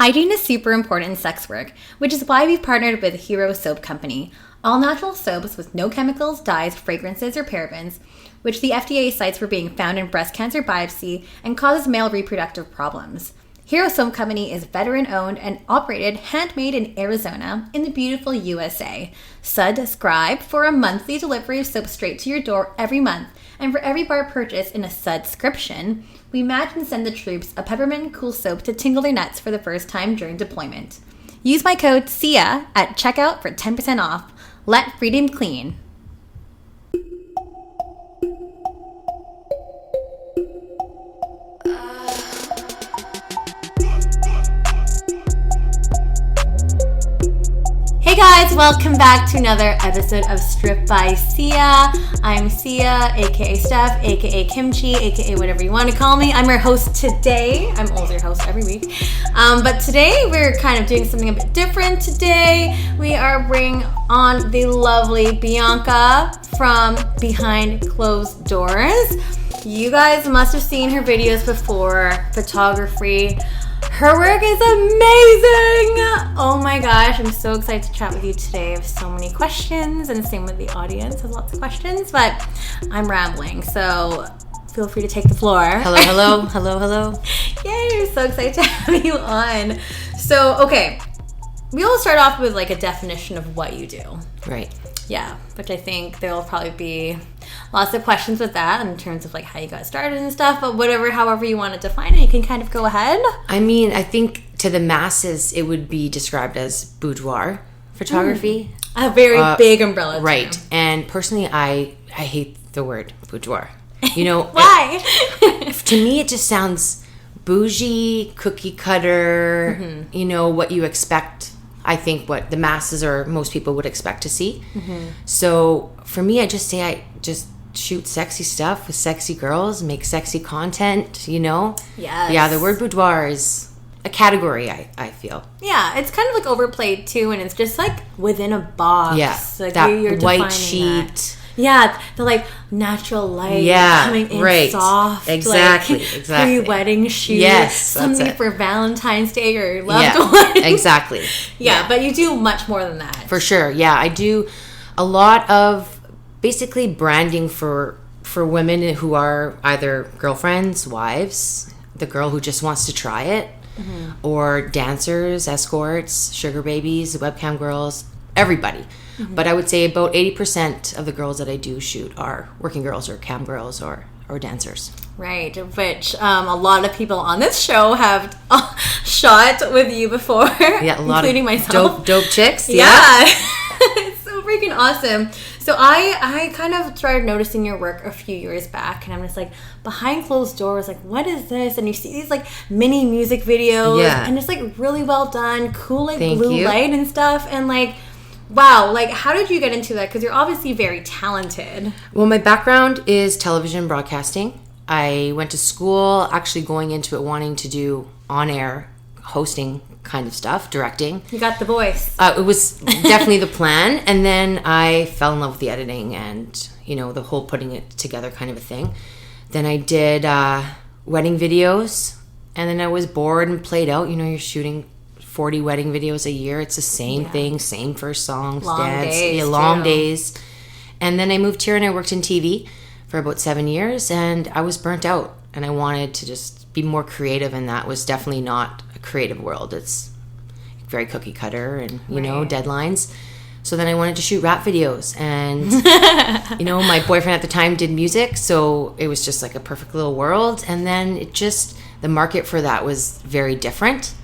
Hygiene is super important in sex work, which is why we've partnered with Hero Soap Company, all natural soaps with no chemicals, dyes, fragrances, or parabens, which the FDA cites for being found in breast cancer biopsy and causes male reproductive problems. Hero Soap Company is veteran-owned and operated, handmade in Arizona in the beautiful USA. Subscribe for a monthly delivery of soap straight to your door every month, and for every bar purchase in a subscription, we match and send the troops a peppermint cool soap to tingle their nuts for the first time during deployment. Use my code SIA at checkout for 10% off. Let freedom clean. Hey guys, welcome back to another episode of Strip by Sia. I'm Sia, aka Steph, aka Kimchi, aka whatever you want to call me. I'm your host today. I'm always your host every week. But today we're kind of doing something a bit different today. We are bringing on the lovely Bianca from Behind Closed Doors. You guys must have seen her videos before, photography. Her work is amazing! Oh my gosh, I'm so excited to chat with you today. I have so many questions, and the same with the audience has lots of questions, but I'm rambling, so feel free to take the floor. Hello. Yay, I'm so excited to have you on. So, okay, we'll start off with like a definition of what you do. Right. Yeah, which I think there'll probably be lots of questions with that in terms of like how you got started and stuff, but however you want to define it, you can kind of go ahead. I mean, I think to the masses, it would be described as boudoir photography. A very big umbrella term. Right. And personally, I hate the word boudoir. You know, why? To me, it just sounds bougie, cookie cutter, you know, what you expect. I think what the masses or most people would expect to see. So for me, I just shoot sexy stuff with sexy girls, make sexy content, you know? Yes. Yeah, the word boudoir is a category, I feel. Yeah, it's kind of like overplayed too, and it's just like within a box. Yeah, like that you're white sheet. That. Yeah, the like natural light coming in right. soft. Exactly. Pre-wedding shoot. Yes, something for Valentine's Day or your loved one. Exactly. Yeah, but you do much more than that. For sure. Yeah, I do a lot of basically branding for women who are either girlfriends, wives, the girl who just wants to try it, or dancers, escorts, sugar babies, webcam girls, everybody. But I would say about 80% of the girls that I do shoot are working girls or cam girls or dancers. Right, which a lot of people on this show have shot with you before. Yeah, a lot including of myself. Dope chicks. Yeah. It's so freaking awesome. So I kind of started noticing your work a few years back, and I'm just like, Behind Closed Doors, like, what is this? And you see these like mini music videos, and it's like really well done, cool like blue light and stuff, and like, wow, like how did you get into that? Because you're obviously very talented. Well, my background is television broadcasting. I went to school actually going into it wanting to do on-air hosting kind of stuff, directing. You got the voice. It was definitely the plan. And then I fell in love with the editing and, you know, the whole putting it together kind of a thing. Then I did wedding videos, and then I was bored and played out. You know, you're shooting 40 wedding videos a year. It's the same thing, same first songs, long days. And then I moved here and I worked in TV for about 7 years, and I was burnt out, and I wanted to just be more creative, and that was definitely not a creative world. It's very cookie cutter and, you know, deadlines. So then I wanted to shoot rap videos, and, you know, my boyfriend at the time did music, so it was just like a perfect little world. And then the market for that was very different.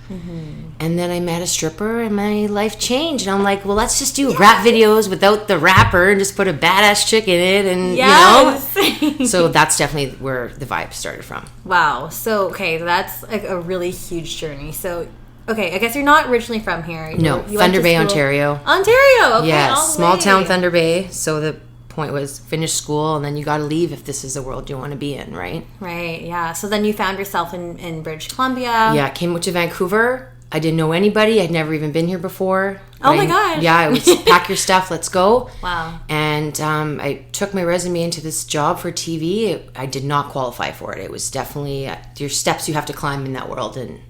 And then I met a stripper and my life changed. And I'm like, well, let's just do rap videos without the rapper and just put a badass chick in it. And, you know, so that's definitely where the vibe started from. Wow. So, okay, that's like a really huge journey. So, okay, I guess you're not originally from here. No, Thunder Bay, Ontario. Ontario, okay. Yeah, small town Thunder Bay. So the point was finish school, and then you got to leave if this is the world you want to be in, right? Right, yeah. So then you found yourself in British Columbia. Yeah, I came to Vancouver. I didn't know anybody. I'd never even been here before. Oh my gosh. Yeah, it was pack your stuff, let's go. Wow. And I took my resume into this job for TV. I did not qualify for it. It was definitely your steps you have to climb in that world, and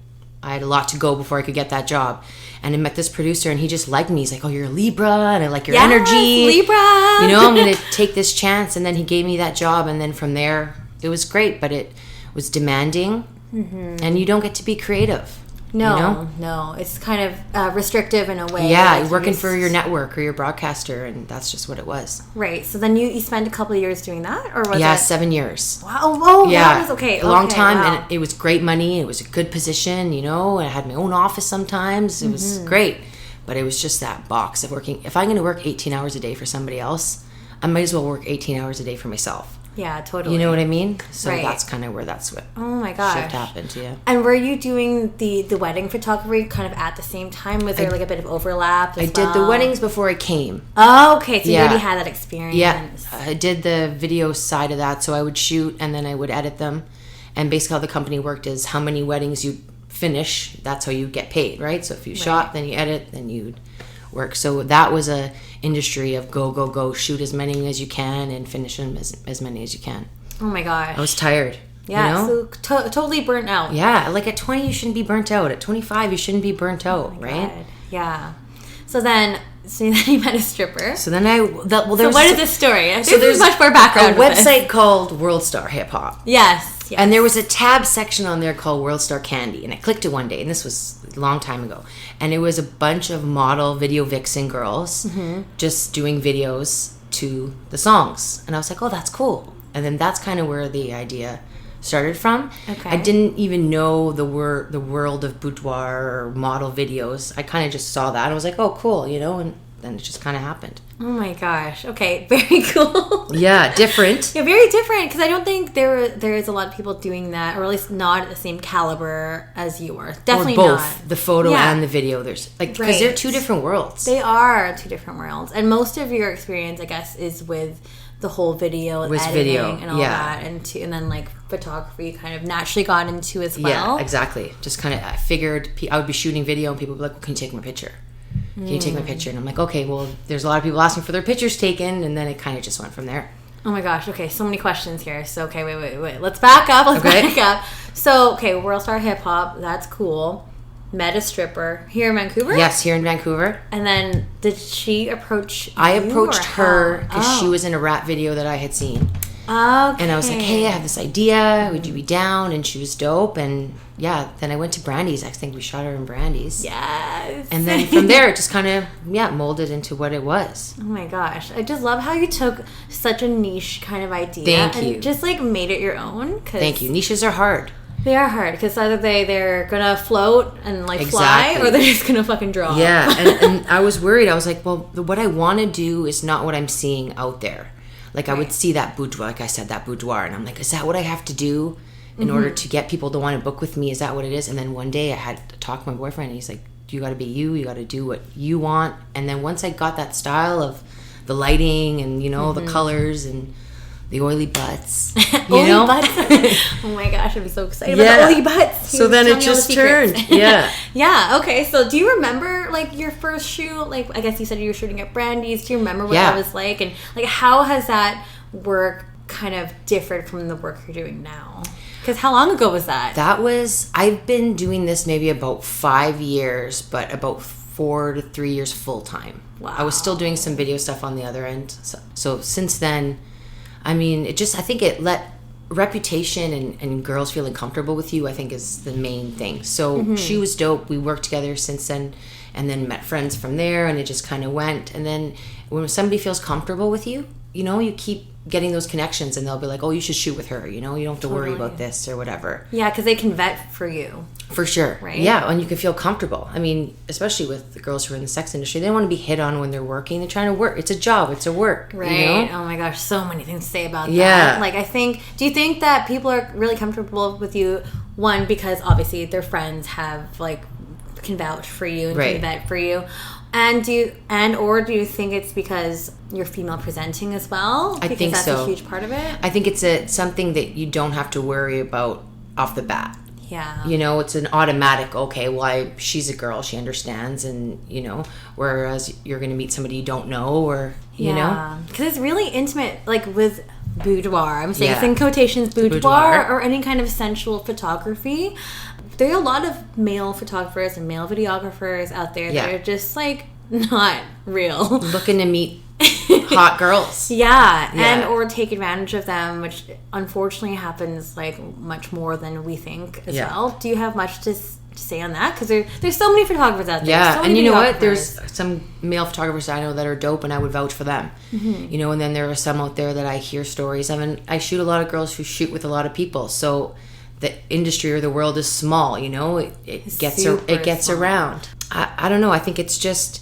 I had a lot to go before I could get that job. And I met this producer, and he just liked me. He's like, oh, you're a Libra, and I like your energy. Libra. You know, I'm going to take this chance. And then he gave me that job. And then from there, it was great, but it was demanding. And you don't get to be creative. No, you know? no. It's kind of restrictive in a way. Yeah, you're working for your network or your broadcaster, and that's just what it was. Right. So then you spent a couple of years doing that? Or was Yeah, it? 7 years. Wow. Oh, Yeah, that was okay. a long time, wow. and it was great money. It was a good position, you know. I had my own office sometimes. It was great, but it was just that box of working. If I'm going to work 18 hours a day for somebody else, I might as well work 18 hours a day for myself. Yeah, totally. You know what I mean? So Right. that's kind of where that's what Oh my gosh. shift happened. Yeah. And were you doing the wedding photography kind of at the same time? Was there like a bit of overlap as I did the well? weddings before I came. Oh, okay. So you Yeah. already had that experience. Yeah, I did the video side of that. So I would shoot and then I would edit them. And basically how the company worked is how many weddings you finish, that's how you get paid, right? So if you shot, then you edit, then you'd work. So that was a industry of go, shoot as many as you can and finish them as many as you can. Oh my gosh. I was tired. Yeah, You know? so totally burnt out. Yeah, like at 20 you shouldn't be burnt out. At 25 you shouldn't be burnt out, right? God. Yeah. So then you met a stripper. So then So there's what is this story? so There's there's much more background. a with this. website called World Star Hip Hop. Yes. And there was a tab section on there called World Star Candy. And I clicked it one day, and this was a long time ago. And it was a bunch of model video vixen girls just doing videos to the songs. And I was like, oh, that's cool. And then that's kind of where the idea started from. Okay. I didn't even know the world of boudoir or model videos. I kind of just saw that and was like, oh, cool, you know, and then it just kind of happened. Oh my gosh. Okay. Very cool. Yeah, different. Yeah, very different, because I don't think there is a lot of people doing that, or at least not at the same caliber as you are. Definitely or both, not. the photo Yeah. and the video. There's like, because Right. they're two different worlds. They are two different worlds, and most of your experience, I guess, is with the whole video, Was editing, video, and all yeah. that, and then like photography kind of naturally got into as well. Yeah, exactly. Just kind of, I figured I would be shooting video and people would be like, well, can you take my picture? Can you take my picture? And I'm like, okay, well, there's a lot of people asking for their pictures taken, and then it kind of just went from there. Oh my gosh. Okay, so many questions here. So okay, wait. Let's back up. Back up. So okay, World Star Hip Hop. That's cool. Met a stripper here in Vancouver. Yes, here in Vancouver. And then did she approach you? I approached or her how? because she was in a rap video that I had seen. Okay. And I was like, hey, I have this idea. Would you be down? And she was dope. And yeah, then I went to Brandy's. I think we shot her in Brandy's. Yes. And then from there, it just kind of, molded into what it was. Oh my gosh. I just love how you took such a niche kind of idea Thank and you. just like made it your own. Thank you. Niches are hard. They are hard because either they're gonna float and like Exactly. fly, or they're just gonna fucking drop. Yeah, and I was worried. I was like, well, what I want to do is not what I'm seeing out there. Like I would see that boudoir, like I said, that boudoir, and I'm like, is that what I have to do in order to get people to want to book with me? Is that what it is? And then one day I had to talk to my boyfriend, and he's like, you got to be you got to do what you want. And then once I got that style of the lighting and, the colors and the oily butts, Oily butts. Oh my gosh, I'm so excited about Yeah. the oily butts. So then Tell it me all the just secrets. turned. Yeah. Yeah, okay. So do you remember like your first shoot? Like I guess you said you were shooting at Brandy's. Do you remember what that was like? And like how has that work kind of differed from the work you're doing now? Because how long ago was that? I've been doing this maybe about 5 years, but about 4 to 3 years full time. Wow. I was still doing some video stuff on the other end. So since then, I mean, I think it let reputation and girls feeling comfortable with you, I think, is the main thing. So she was dope. We worked together since then, and then met friends from there, and it just kind of went. And then when somebody feels comfortable with you, you keep getting those connections, and they'll be like, oh, you should shoot with her, you don't have to worry about this or whatever. Yeah, because they can vet for you. For sure. Right? Yeah, and you can feel comfortable. I mean, especially with the girls who are in the sex industry, they don't want to be hit on when they're working. They're trying to work. It's a job. It's a work. Right. Oh my gosh, so many things to say about that. Yeah. Like do you think that people are really comfortable with you, one, because obviously their friends have like can vouch for you and Right. can vet for you? And do you think it's because you're female presenting as well? I think that's so. a huge part of it. I think it's something that you don't have to worry about off the bat. Yeah. It's an automatic, okay, well, she's a girl, she understands, and, whereas you're going to meet somebody you don't know, or, you know? Because it's really intimate, like with boudoir. I'm saying it's Yeah. in quotations, boudoir, Boudoir. or any kind of sensual photography. there are a lot of male photographers and male videographers out there Yeah. that are just like not real. Looking to meet hot girls. Yeah, Yeah. and or take advantage of them, which unfortunately happens like much more than we think as Yeah. well. Do you have much to say on that? Because there's so many photographers out there. Yeah, so and many you know what? videographers. There's some male photographers I know that are dope, and I would vouch for them. Mm-hmm. You know, and then there are some out there that I hear stories of, and I shoot a lot of girls who shoot with a lot of people. So the industry or the world is small. You know, it gets Super around. I don't know. I think it's just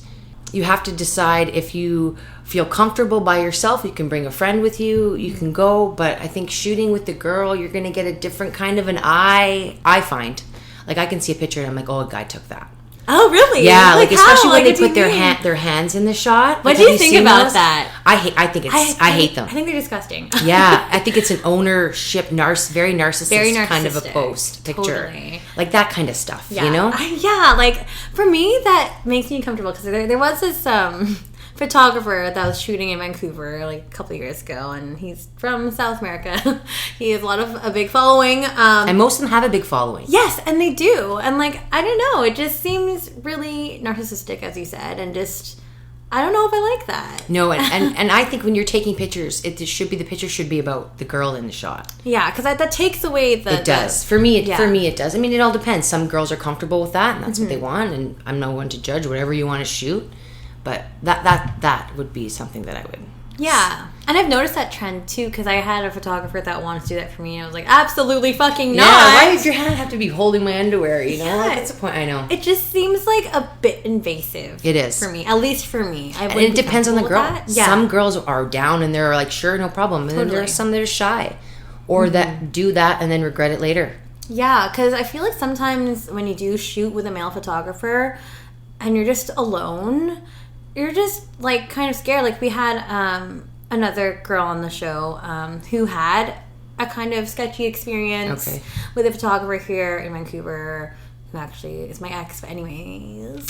you have to decide if you feel comfortable by yourself. You can bring a friend with you. You can go, but I think shooting with the girl, you're going to get a different kind of an eye. I find. Like, I can see a picture and I'm like, oh, a guy took that. Oh, really? Yeah, like especially how? when Like, they put their hands in the shot. What Like, do you have think seen about those? that? I hate them. I think they're disgusting. Yeah, I think it's an ownership, very narcissist kind of a narcissistic. post picture. Totally. Like that kind of stuff, Yeah. you know? Yeah, like for me that makes me uncomfortable because there was this photographer that was shooting in Vancouver like a couple years ago, and he's from South America. He has a big following. And most of them have a big following. Yes, and they do. And like I don't know, it just seems really narcissistic, as you said, and just I don't know if I like that. No, and I think when you're taking pictures, the picture should be about the girl in the shot. Yeah, because that takes away the. It does. For me, yeah. it does. I mean, it all depends. Some girls are comfortable with that, and that's what they want. And I'm no one to judge whatever you want to shoot. But that would be something that I would. Yeah, and I've noticed that trend too because I had a photographer that wanted to do that for me, and I was like, absolutely fucking not. Yeah, why does your hand have to be holding my underwear? You know, Yeah. like, what's the point? I know. It just seems like a bit invasive. It is. For me. At least for me. And it depends on the girl. Yeah. Some girls are down and they're like, sure, no problem. And then there are some that are shy. Or that do that and then regret it later. Yeah, because I feel like sometimes when you do shoot with a male photographer and you're just alone, you're just like kind of scared. Like we had another girl on the show who had a kind of sketchy experience with a photographer here in Vancouver who actually is my ex, but anyways.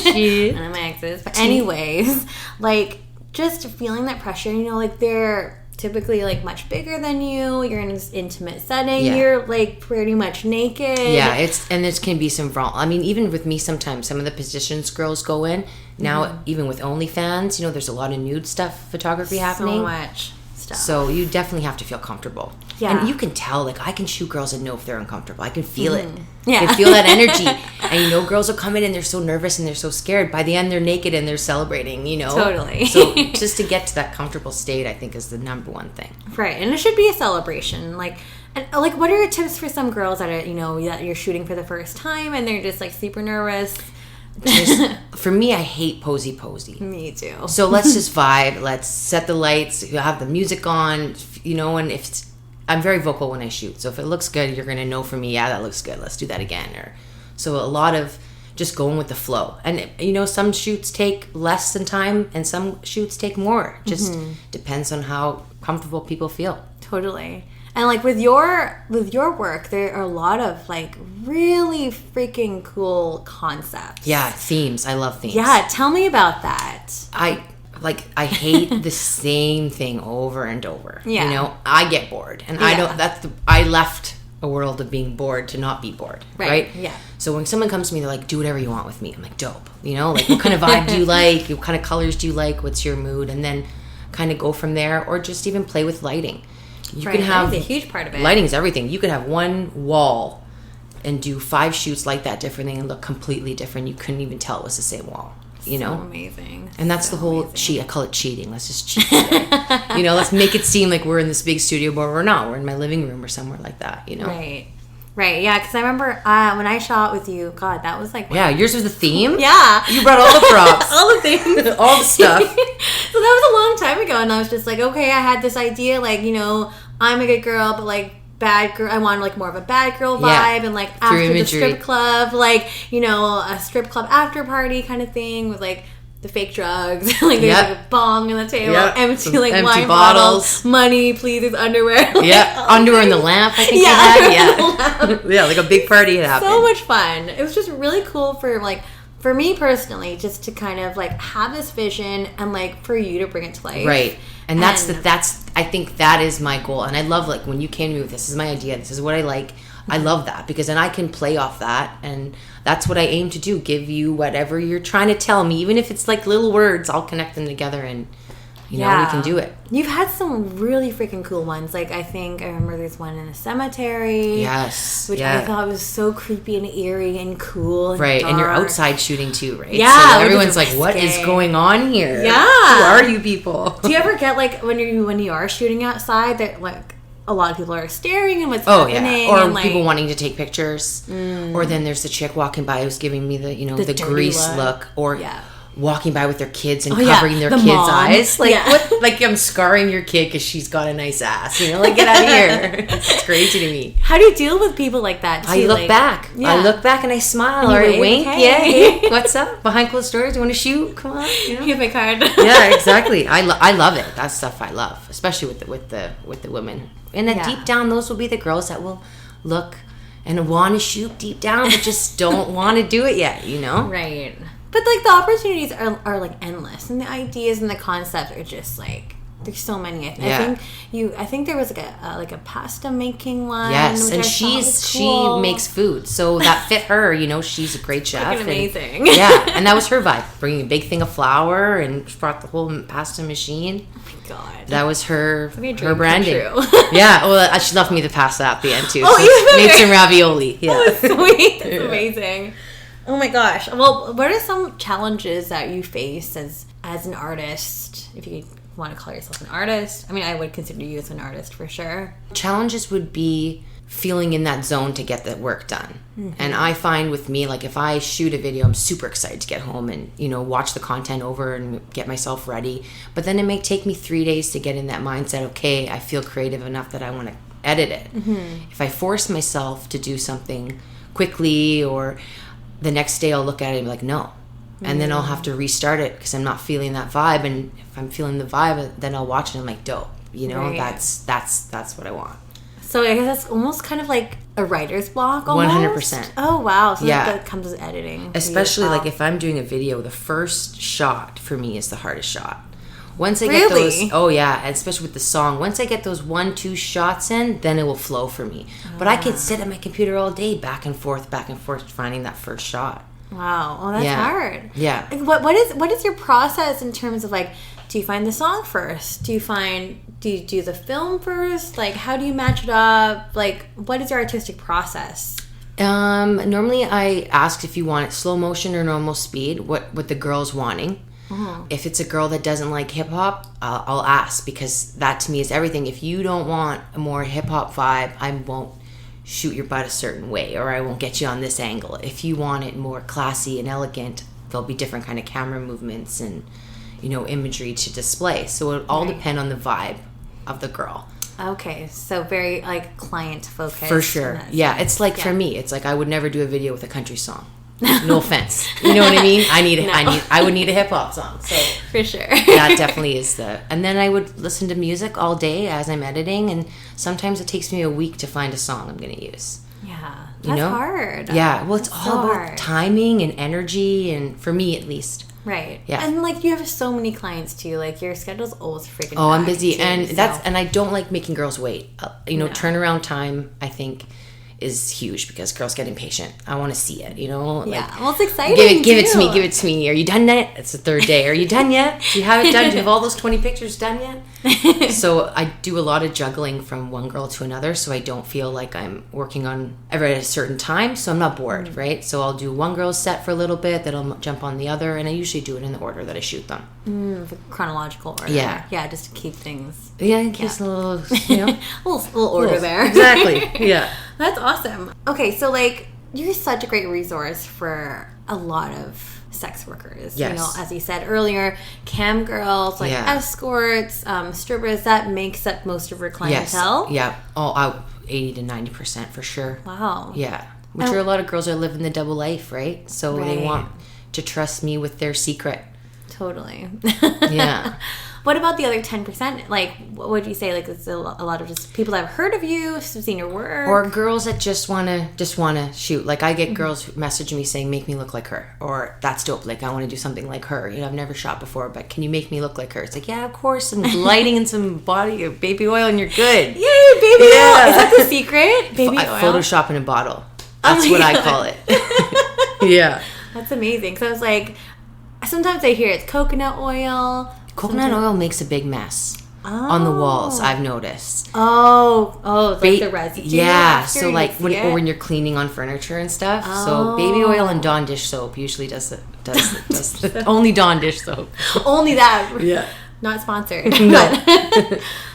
Shit. One of my exes. But anyways, like just feeling that pressure, you know, like they're typically like much bigger than you. You're in this intimate setting. Yeah. You're like pretty much naked. Yeah, and there can be some I mean, even with me sometimes, some of the positions girls go in, now even with OnlyFans, you know, there's a lot of nude stuff, photography happening. So much stuff. So you definitely have to feel comfortable. Yeah. And you can tell, like, I can shoot girls and know if they're uncomfortable. I can feel it. Yeah. I can feel that energy. And you know, girls will come in and they're so nervous and they're so scared. By the end, they're naked and they're celebrating, you know? Totally. So just to get to that comfortable state, I think is the number one thing. Right. And it should be a celebration. Like, and like, what are your tips for some girls that are, you know, that you're shooting for the first time and they're just like super nervous? For me, I hate posy. Me too. So let's just vibe. Let's set the lights. You have the music on, you know, and I'm very vocal when I shoot. So if it looks good, you're going to know from me, yeah, that looks good. Let's do that again. So a lot of just going with the flow. And, you know, some shoots take less than time and some shoots take more. Just depends on how comfortable people feel. Totally. And like with your work, there are a lot of like really freaking cool concepts. Yeah, themes. I love themes. Yeah, tell me about that. I hate the same thing over and over. Yeah. You know, I get bored. And I don't I left a world of being bored to not be bored. Right? Yeah. So when someone comes to me, they're like, do whatever you want with me. I'm like, dope. You know, like what kind of vibe do you like? What kind of colors do you like? What's your mood? And then kind of go from there, or just even play with lighting. You can have that's a huge part of it. Lighting is everything. You could have one wall and do 5 shoots like that differently and look completely different. You couldn't even tell it was the same wall. You know, amazing. And that's the whole cheat. I call it cheating. Let's just cheat today. You know, let's make it seem like we're in this big studio, but we're not. We're in my living room or somewhere like that. You know, right. Yeah, because I remember when I shot with you. God, that was like yours was the theme. Yeah, you brought all the props, all the things, all the stuff. So that was a long time ago, and I was just like, okay, I had this idea, like, you know, I'm a good girl, but like bad girl. I wanted like more of a bad girl vibe, and like after the strip club, like, you know, a strip club after party kind of thing with like the fake drugs, like there's like a bong on the table, empty wine bottles, money, please, there's underwear. Like, underwear in the lamp. I think you had. Yeah, like a big party had happened. So much fun. It was just really cool for me personally, just to kind of like have this vision and like for you to bring it to life. Right. And that's I think that is my goal. And I love, like, when you came to me with this is my idea, this is what I like. I love that because then I can play off that, and that's what I aim to do. Give you whatever you're trying to tell me, even if it's like little words, I'll connect them together and you know, we can do it. You've had some really freaking cool ones. Like, I think I remember there's one in a cemetery. Yes. Which I thought was so creepy and eerie and cool. And right. dark. And you're outside shooting too, right? Yeah. So everyone's like, what is going on here? Yeah. Who are you people? Do you ever get, like, when you are shooting outside, that, like, a lot of people are staring and what's happening? Or and, like, people wanting to take pictures. Or then there's the chick walking by who's giving me the, you know, the grease look. Or walking by with their kids and covering their kids' eyes. Like, what? Like, I'm scarring your kid because she's got a nice ass. You know, like, get out of here. It's crazy to me. How do you deal with people like that, too? I look back. Yeah. I look back and I smile or I wink. Okay. Yeah, hey, what's up? Behind closed doors, do you want to shoot? Come on. You know? Give me a card. Yeah, exactly. I love it. That's stuff I love, especially with the women. And then deep down, those will be the girls that will look and want to shoot deep down, but just don't want to do it yet, you know? Right. But, like, the opportunities are like, endless. And the ideas and the concepts are just, like, there's so many. I think there was, like a pasta making one. Yes, and she makes food. So that fit her, you know, she's a great chef. Freaking amazing. And that was her vibe. Bringing a big thing of flour and she brought the whole pasta machine. Oh, my God. That was her branding. Yeah, well, she left me the pasta at the end, too. Oh, so made some ravioli. Yeah. Oh, sweet. That's amazing. Oh my gosh. Well, what are some challenges that you face as an artist? If you want to call yourself an artist. I mean, I would consider you as an artist for sure. Challenges would be feeling in that zone to get the work done. Mm-hmm. And I find with me, like if I shoot a video, I'm super excited to get home and, you know, watch the content over and get myself ready. But then it may take me 3 days to get in that mindset, okay, I feel creative enough that I want to edit it. Mm-hmm. If I force myself to do something quickly or the next day I'll look at it and be like, no. And then I'll have to restart it because I'm not feeling that vibe. And if I'm feeling the vibe, then I'll watch it and I'm like, dope. You know, that's what I want. So I guess that's almost kind of like a writer's block almost? 100%. Oh, wow. So that comes with editing. Especially like if I'm doing a video, the first shot for me is the hardest shot. Once I get those, and especially with the song, once I get those 1-2 shots in, then it will flow for me. But I can sit at my computer all day, back and forth, finding that first shot. Wow. Oh, that's hard. Yeah. Like, what is your process in terms of like, do you find the song first? Do you do the film first? Like, how do you match it up? Like, what is your artistic process? Normally I ask if you want it slow motion or normal speed, what the girl's wanting. Mm-hmm. If it's a girl that doesn't like hip-hop, I'll ask because that to me is everything. If you don't want a more hip-hop vibe, I won't shoot your butt a certain way or I won't get you on this angle. If you want it more classy and elegant, there'll be different kind of camera movements and, you know, imagery to display. So it all depend on the vibe of the girl. Okay, so very like client focused. For sure. Yeah, it's like for me, it's like I would never do a video with a country song. No offense. You know what I mean? I would need a hip hop song. So for sure. That definitely is and then I would listen to music all day as I'm editing and sometimes it takes me a week to find a song I'm going to use. Yeah. That's hard. Yeah. Well, it's all about timing and energy and for me at least. Right. Yeah. And like you have so many clients too. Like your schedule's always freaking I'm busy too, and I don't like making girls wait. Turnaround time I think is huge because girls get impatient. I want to see it, you know? Yeah. Well, it's exciting. Give it to me. Are you done yet? It's the third day. Are you done yet? Do you have it done? Do you have all those 20 pictures done yet? So I do a lot of juggling from one girl to another so I don't feel like I'm working on every at a certain time so I'm not bored, right? So I'll do one girl's set for a little bit, then I'll jump on the other and I usually do it in the order that I shoot them. The chronological order. Yeah. Yeah, just to keep things. Yeah, in case a little, you know. little order there. Exactly. Yeah. That's awesome. Okay, so like you're such a great resource for a lot of sex workers. Yes. You know, as you said earlier, cam girls, like escorts, strippers, that makes up most of your clientele. Yes. Yeah. 80 to 90% for sure. Wow. Yeah. Which are a lot of girls are living the double life, right? So they want to trust me with their secret. Totally. Yeah. What about the other 10%? Like, what would you say? Like, it's a lot of just people that have heard of you, seen your work, or girls that just wanna shoot. Like, I get girls who message me saying, "Make me look like her," or "That's dope. Like, I want to do something like her. You know, I've never shot before, but can you make me look like her?" It's like, yeah, of course. Some lighting and some body or baby oil, and you're good. Yay, baby oil! Is that the secret? Baby oil. Photoshop in a bottle. That's what I call it. Yeah. That's amazing. So I was like, sometimes I hear it's coconut oil. Coconut oil makes a big mess on the walls, I've noticed. Oh, like the residue. Yeah, so like when you're cleaning on furniture and stuff. So baby oil and Dawn dish soap usually does the only Dawn dish soap. Only that. Yeah. Not sponsored. No.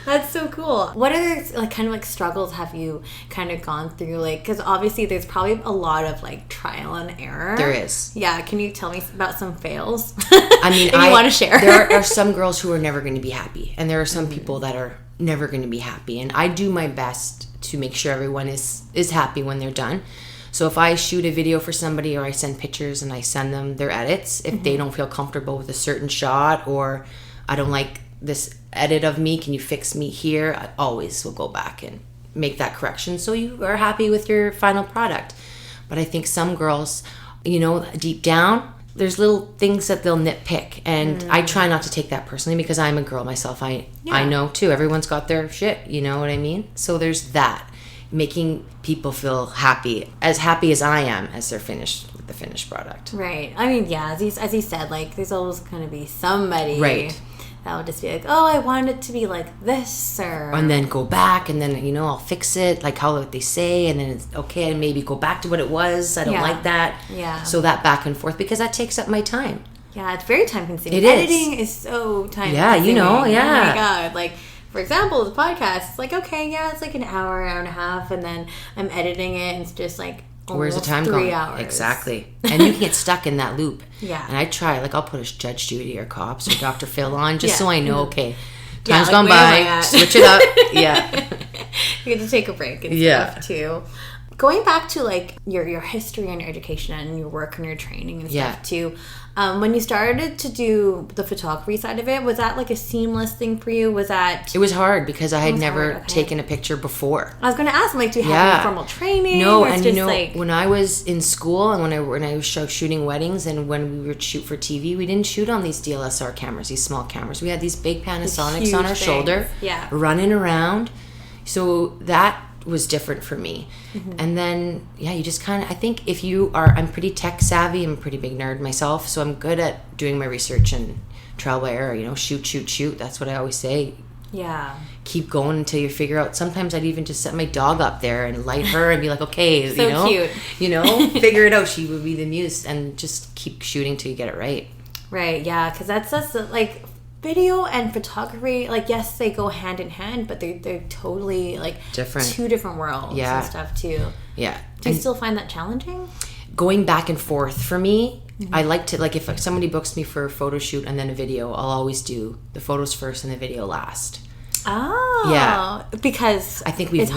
That's so cool. What other like kind of like struggles have you kind of gone through? Like, because obviously there's probably a lot of like trial and error. There is. Yeah. Can you tell me about some fails? I mean, if you want to share. There are some girls who are never going to be happy, and there are some people that are never going to be happy. And I do my best to make sure everyone is happy when they're done. So if I shoot a video for somebody or I send pictures and I send them their edits, if they don't feel comfortable with a certain shot or I don't like this edit of me, can you fix me here? I always will go back and make that correction so you are happy with your final product. But I think some girls, you know, deep down, there's little things that they'll nitpick. And I try not to take that personally because I'm a girl myself. I know too. Everyone's got their shit, you know what I mean? So there's that. Making people feel happy as I am as they're finished with the finished product. Right. I mean, yeah, as you said, like there's always going to be somebody that will just be like, oh, I want it to be like this, or and then go back and then, you know, I'll fix it like how they say, and then it's okay, and maybe go back to what it was. I don't like that. Yeah. So that back and forth, because that takes up my time. Yeah, it's very time consuming. Editing is so time consuming. Yeah, you know, yeah. Oh my God. Like, for example, the podcast, it's like, okay, yeah, it's like an hour and a half, and then I'm editing it, and it's just like where's the time 3 going? hours. Exactly. And you can get stuck in that loop. Yeah. And I try, like, I'll put a Judge Judy or Cops or Dr. Phil on just so I know, okay, time's gone by, switch it up. Yeah. You get to take a break and stuff, too. Going back to, like, your history and your education and your work and your training and stuff, too, when you started to do the photography side of it, was that, like, a seamless thing for you? Was that... It was hard because I had never taken a picture before. I was going to ask, like, do you have any formal training? No, and you know, when I was in school and when I was shooting weddings and when we would shoot for TV, we didn't shoot on these DSLR cameras, these small cameras. We had these big Panasonics on our shoulder, running around. So that was different for me. And then you just kind of, I think if you are, I'm pretty tech savvy, I'm a pretty big nerd myself, so I'm good at doing my research and trial by error, you know, shoot, that's what I always say. Keep going until you figure out. Sometimes I'd even just set my dog up there and light her and be like, okay, so you know, cute. You know, figure it out. She would be the muse, and just keep shooting till you get it right. Right, yeah, because that's like video and photography, like, yes, they go hand in hand, but they're totally like different, two different worlds and stuff too. Yeah. Do you still find that challenging? Going back and forth for me, I like to, like, if somebody books me for a photo shoot and then a video, I'll always do the photos first and the video last. Oh, yeah, because I think we've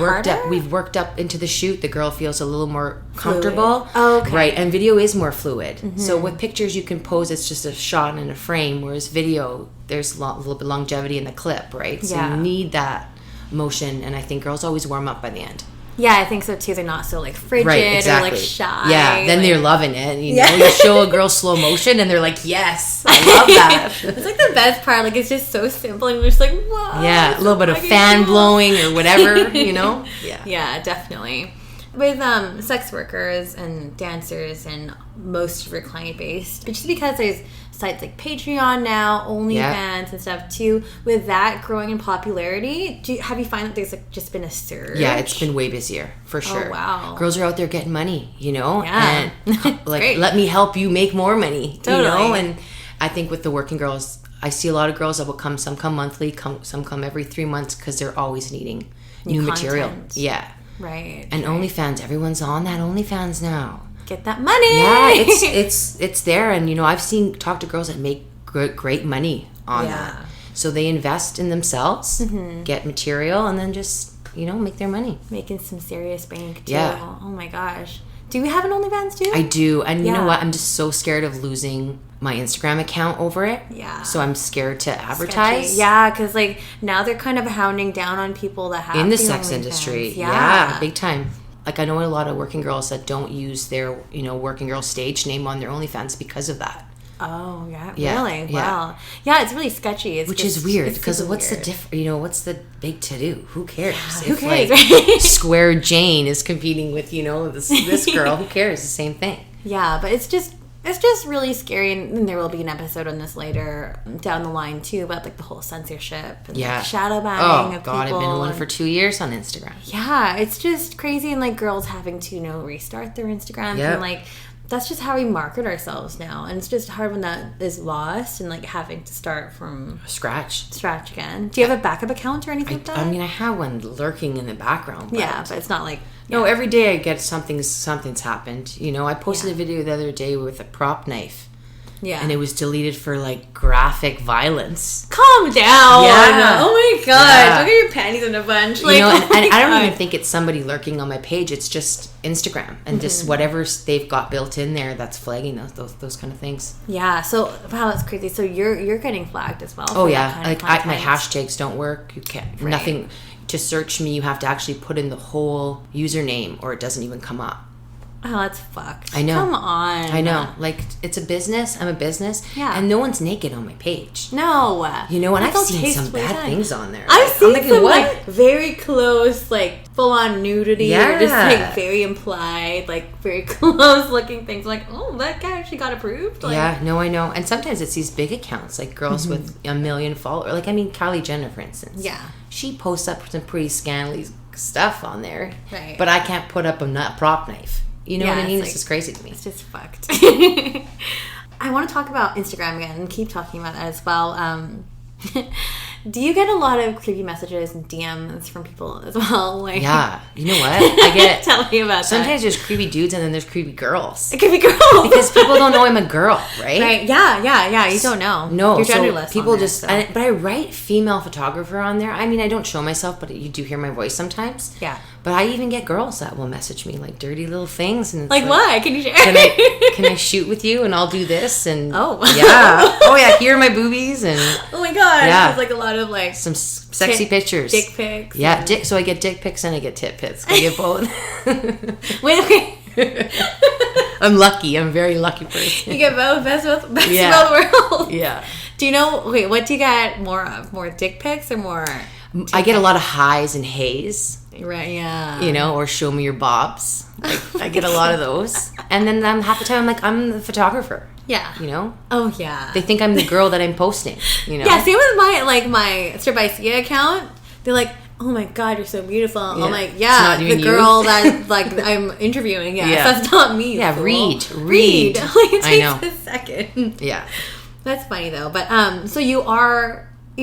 worked up into the shoot. The girl feels a little more comfortable. Oh, okay, right, and video is more fluid. So with pictures, you can pose it's just a shot and a frame, whereas video, there's a little bit of longevity in the clip, right? So you need that motion, and I think girls always warm up by the end. Yeah, I think so too. They're not so like frigid or like shy. Yeah, then they're loving it. You know, you show a girl slow motion and they're like, yes, I love that. It's like the best part. Like, it's just so simple and you're just like, whoa. Yeah, a little bit of fan blowing or whatever, you know? Yeah, definitely. With sex workers and dancers and most of your client base, just because there's sites like Patreon now, OnlyFans and stuff too, with that growing in popularity, have you find that there's like just been a surge? Yeah, it's been way busier for sure. Oh, wow. Girls are out there getting money, you know? Yeah. And like, let me help you make more money, totally. You know? And I think with the working girls, I see a lot of girls that will come, some come monthly, some come every 3 months because they're always needing new material. Yeah. Right. And OnlyFans, everyone's on that OnlyFans now. Get that money. Yeah, it's there, and you know, I've talked to girls that make great money on that. So they invest in themselves, get material, and then just, you know, make their money. Making some serious bank too. Yeah. Oh my gosh. Do you have an OnlyFans too? I do, and you know what? I'm just so scared of losing my Instagram account over it. Yeah. So I'm scared to advertise. Sketchy. Yeah, because like now they're kind of hounding down on people that have in the sex industry. OnlyFans. Yeah, big time. Like I know a lot of working girls that don't use their, working girl stage name on their OnlyFans because of that. Oh, yeah, Yeah, really? yeah. Wow. Yeah, it's really sketchy. Which is weird because what's the what's the big to do? Who cares? Yeah, if who cares, like right? Square Jane is competing with, this girl, who cares? The same thing. Yeah, but it's just really scary, and there will be an episode on this later down the line too about like the whole censorship and like, shadow banning of God, people. I've been one for 2 years on Instagram. Yeah, it's just crazy, and like girls having to restart their Instagrams and like that's just how we market ourselves now, and it's just hard when that is lost and like having to start from scratch again. Do you have a backup account or anything like that? I mean, I have one lurking in the background. But it's not like no. Every day I get something's happened. I posted a video the other day with a prop knife. Yeah. And it was deleted for like graphic violence. Calm down. Yeah. Oh my god. Yeah. Don't get your panties in a bunch. Like, and I don't even think it's somebody lurking on my page. It's just Instagram and just whatever they've got built in there that's flagging those kind of things. Yeah. So wow, that's crazy. So you're getting flagged as well. Oh yeah. Like my hashtags don't work. You can't nothing to search me. You have to actually put in the whole username or it doesn't even come up. Oh, that's fucked. I know. Come on. I know. Like, it's a business. I'm a business. Yeah. And no one's naked on my page. No. And I've seen some bad things on there. I've seen thinking, some, like, very close, like, full-on nudity. Or just, like, very implied, like, very close-looking things. Like, oh, that guy actually got approved? Like, yeah, no, I know. And sometimes it's these big accounts, like girls with 1 million followers. Like, I mean, Kylie Jenner, for instance. Yeah. She posts up some pretty scandally stuff on there. Right. But I can't put up a prop knife. You know what I mean? It's just crazy to me. It's just fucked. I want to talk about Instagram again and keep talking about that as well. Do you get a lot of creepy messages and DMs from people as well? Like, yeah. You know what? I get... Tell me about sometimes there's creepy dudes and then there's creepy girls. Creepy girls. Because people don't know I'm a girl, right? Right. Yeah. You don't know. No. You're genderless. So people just... But I write female photographer on there. I mean, I don't show myself, but you do hear my voice sometimes. Yeah. But I even get girls that will message me like dirty little things. And it's like what? Can you share? Can I shoot with you and I'll do this? And yeah. Here are my boobies and oh my god. Yeah. There's like a lot of like some sexy pictures. Dick pics. Yeah, so I get dick pics and I get tit pics. I get both. Wait. I'm lucky. I'm a very lucky person. You get both. Best of both worlds. Yeah. Do you know? Wait, what do you get more of? More dick pics or more? I get a lot of highs and hays. Right, yeah. Or show me your bobs. Like, I get a lot of those. And then half the time I'm the photographer. Yeah. Oh, yeah. They think I'm the girl that I'm posting, Yeah, same with my Strip by Sia account. They're like, oh my god, you're so beautiful. Yeah. I'm like, yeah, the girl that like I'm interviewing. Yeah, that's not me. Yeah, fool. read. Like, it takes a second. Yeah. That's funny though. But so you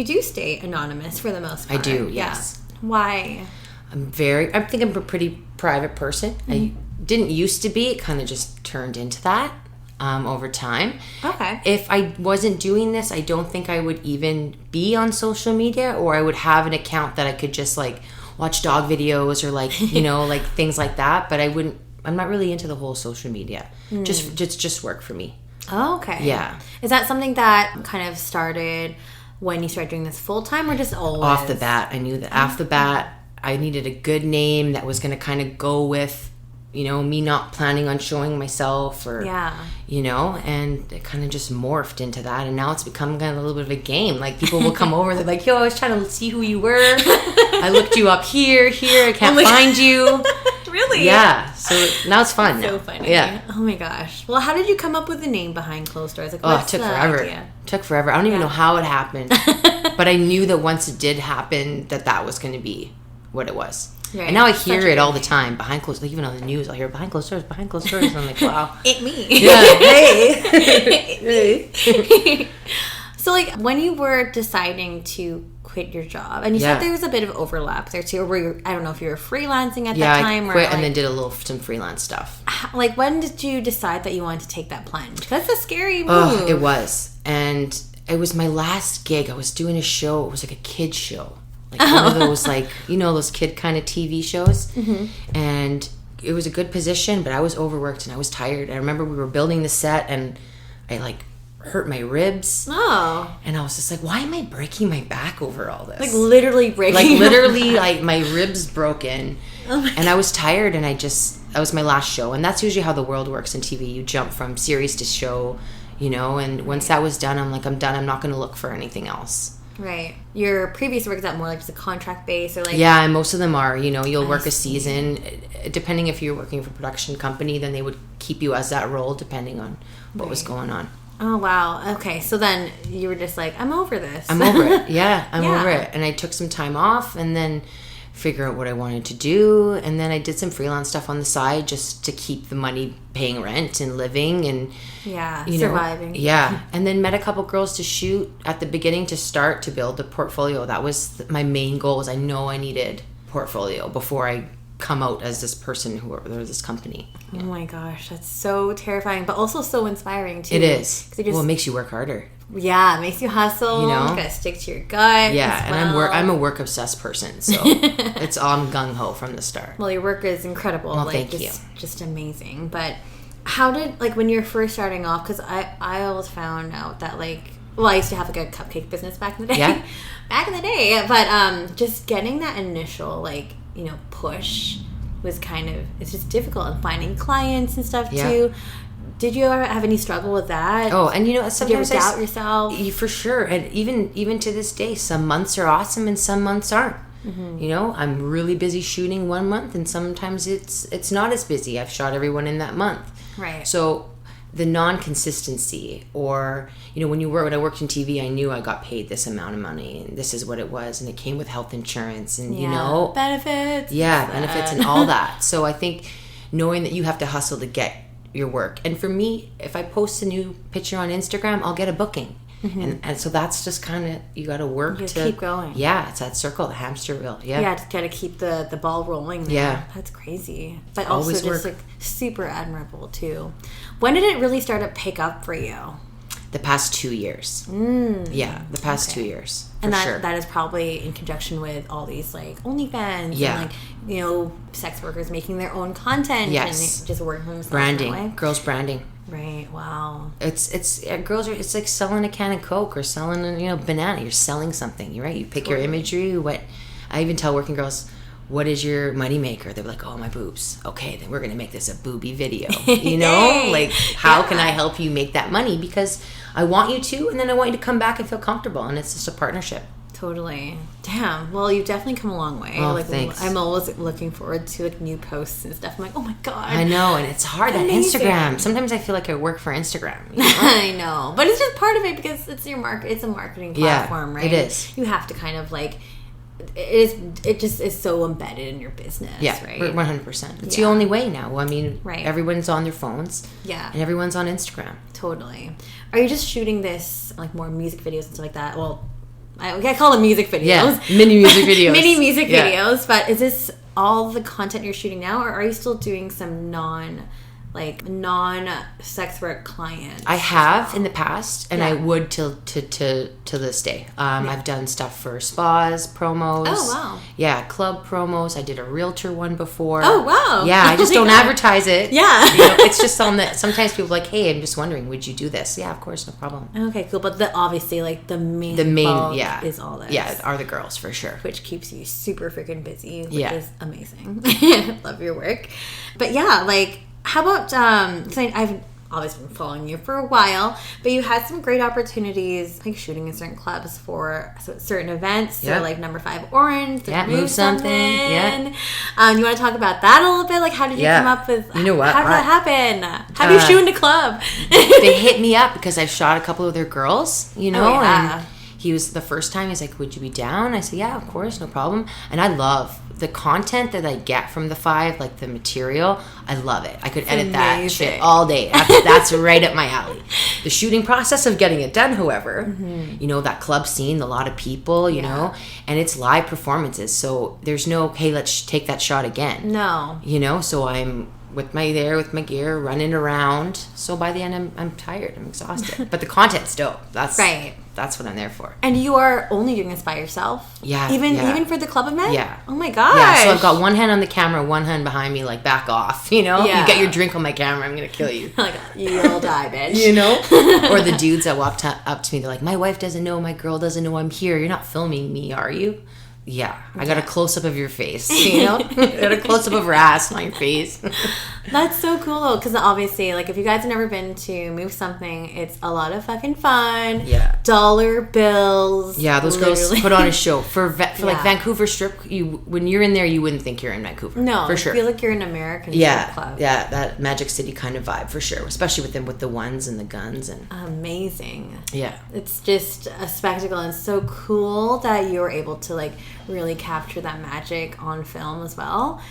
do stay anonymous for the most part. I do, yes. Why? I think I'm a pretty private person. Mm-hmm. I didn't used to be. It kind of just turned into that over time. Okay. If I wasn't doing this, I don't think I would even be on social media, or I would have an account that I could just like watch dog videos or like, like things like that. But I'm not really into the whole social media. Just work for me. Oh, okay. Yeah. Is that something that kind of started when you started doing this full time, or just always? Off the bat, I knew that. Off the bat, I needed a good name that was going to kind of go with, me not planning on showing myself or, and it kind of just morphed into that. And now it's become kind of a little bit of a game. Like people will come over, they're like, yo, I was trying to see who you were. I looked you up here, I can't find you. Really? Yeah. So now it's fun. So funny. Yeah. Oh my gosh. Well, how did you come up with the name Behind Closed Doors? Like, it took forever. Idea? Took forever. I don't even know how it happened. But I knew that once it did happen, that was going to be what it was. Right. And now I hear it all the time. Behind closed doors. Like even on the news, I'll hear behind closed doors, behind closed doors. I'm like, wow. It me. Yeah. Hey. So like when you were deciding to quit your job, and you said there was a bit of overlap there too, or were you, I don't know if you were freelancing at that time. I quit and then did some freelance stuff. Like when did you decide that you wanted to take that plunge? That's a scary move. It was. And it was my last gig. I was doing a show. It was like a kid show. Like one of those like, those kid kind of TV shows. Mm-hmm. And it was a good position, but I was overworked and I was tired. I remember we were building the set and I like hurt my ribs. Oh. And I was just like, why am I breaking my back over all this? Like literally breaking. Like literally, like my ribs broken. Oh my and I was tired, and that was my last show. And that's usually how the world works in TV. You jump from series to show, you know, and once that was done, I'm like, I'm done. I'm not going to look for anything else. Right. Your previous work, is that more like just a contract base or like? Yeah, and most of them are, you know, you'll work a season. Depending if you're working for a production company, then they would keep you as that role depending on what was going on. Oh, wow. Okay. So then you were just like, I'm over this. I'm over it. Yeah, I'm over it. And I took some time off and then figure out what I wanted to do. And then I did some freelance stuff on the side just to keep the money paying rent and living and, surviving. Yeah. And then met a couple girls to shoot at the beginning to start to build the portfolio. That was my main goal, was I know I needed portfolio before I come out as this person or this company. Yeah. Oh my gosh, that's so terrifying, but also so inspiring too. It is. It Well, it makes you work harder. Yeah, it makes you hustle. You know, you gotta stick to your gut. Yeah, as and well. I'm a work obsessed person, so it's all I'm gung ho from the start. Well, your work is incredible. Well, like, thank you. Just amazing. But how did, like, when you're first starting off? Because I always found out that, like, well, I used to have like a cupcake business back in the day. Yeah. Back in the day, but just getting that initial, like, you know, push was kind of, it's just difficult, and finding clients and stuff too. Did you ever have any struggle with that? Oh, and you know, sometimes did you ever doubt yourself? For sure. And even to this day, some months are awesome and some months aren't. Mm-hmm. You know, I'm really busy shooting one month, and sometimes it's not as busy. I've shot everyone in that month. Right. So the non-consistency, or, you know, when I worked in TV, I knew I got paid this amount of money and this is what it was, and it came with health insurance and, you know, benefits. Yeah, benefits and all that. So I think knowing that you have to hustle to get your work. And for me, if I post a new picture on Instagram, I'll get a booking. Mm-hmm. And so that's just kind of, you got to work to keep going. Yeah, it's that circle, the hamster wheel. Yeah, just got to keep the ball rolling there. Yeah, that's crazy, but always also just like super admirable too. When did it really start to pick up for you? The past 2 years. Yeah, the past 2 years. And that is probably in conjunction with all these like OnlyFans and like, you know, sex workers making their own content and just working for themselves. Branding, girls branding. Right. Wow. It's girls are. It's like selling a can of Coke or selling a, you know, banana. You're selling something, right? You pick your imagery. What I even tell working girls, what is your money maker? They're like, oh, my boobs. Okay, then we're gonna make this a booby video. You know, like how can I help you make that money? Because I want you to, and then I want you to come back and feel comfortable, and it's just a partnership. Totally. Damn. Well, you've definitely come a long way. Oh, like, thanks. I'm always looking forward to like new posts and stuff. I'm like, oh my god. I know, and it's hard on Instagram. Sometimes I feel like I work for Instagram. You know? I know, but it's just part of it because it's your market. It's a marketing platform, right? It is. You have to kind of like. It just is so embedded in your business. Yeah, right. 100%. It's the only way now. I mean, right. Everyone's on their phones. Yeah, and everyone's on Instagram. Totally. Are you just shooting this like more music videos and stuff like that? Well, I call them music videos. Yeah, mini music videos. Mini music videos. But is this all the content you're shooting now, or are you still doing some non-sex work clients? I have in the past, and I would to this day. I've done stuff for spas, promos. Oh, wow. Yeah, club promos. I did a realtor one before. Oh, wow. Yeah, I just don't advertise it. Yeah. You know, it's just on that. Sometimes people are like, hey, I'm just wondering, would you do this? Yeah, of course, no problem. Okay, cool. But obviously, like the main is all this. Yeah, are the girls for sure. Which keeps you super freaking busy, which is amazing. Love your work. But yeah, like, how about, I've always been following you for a while, but you had some great opportunities, like shooting in certain clubs for certain events. So like Number 5 Orange, Move Something. Yeah. You want to talk about that a little bit? Like, how did you come up with, you know what? How did that happen? How do you shoot in a club? They hit me up because I've shot a couple of their girls, you know, and he was, the first time, he's like, would you be down? I said, yeah, of course, no problem. And I love the content that I get from the 5, like the material. I love it. I could edit that shit all day. That's right up my alley. The shooting process of getting it done, however, you know, that club scene, a lot of people, you know, and it's live performances. So there's no, hey, let's take that shot again. No. You know, so I'm with my gear, running around. So by the end, I'm tired. I'm exhausted. But the content's dope. That's right. That's what I'm there for. And you are only doing this by yourself? Yeah. Even for the club event? Yeah. Oh my gosh. Yeah, so I've got one hand on the camera, one hand behind me, like, back off, you know? Yeah. You get your drink on my camera, I'm going to kill you. Like, you'll die, bitch. You know? Or the dudes that walk up to me, they're like, my wife doesn't know, my girl doesn't know I'm here. You're not filming me, are you? Yeah, I got a close-up of your face, you know? I got a close-up of her ass on your face. That's so cool, though, because obviously, like, if you guys have never been to Move Something, it's a lot of fucking fun. Yeah. Dollar bills. Yeah, those girls put on a show. For like, Yeah. Vancouver Strip, when you're in there, you wouldn't think you're in Vancouver. No, for sure. I feel like you're in an American strip club. Yeah, that Magic City kind of vibe, for sure. Especially with the ones and the guns. And Amazing. yeah. It's just a spectacle, and it's so cool that you were able to, like, really capture that magic on film as well.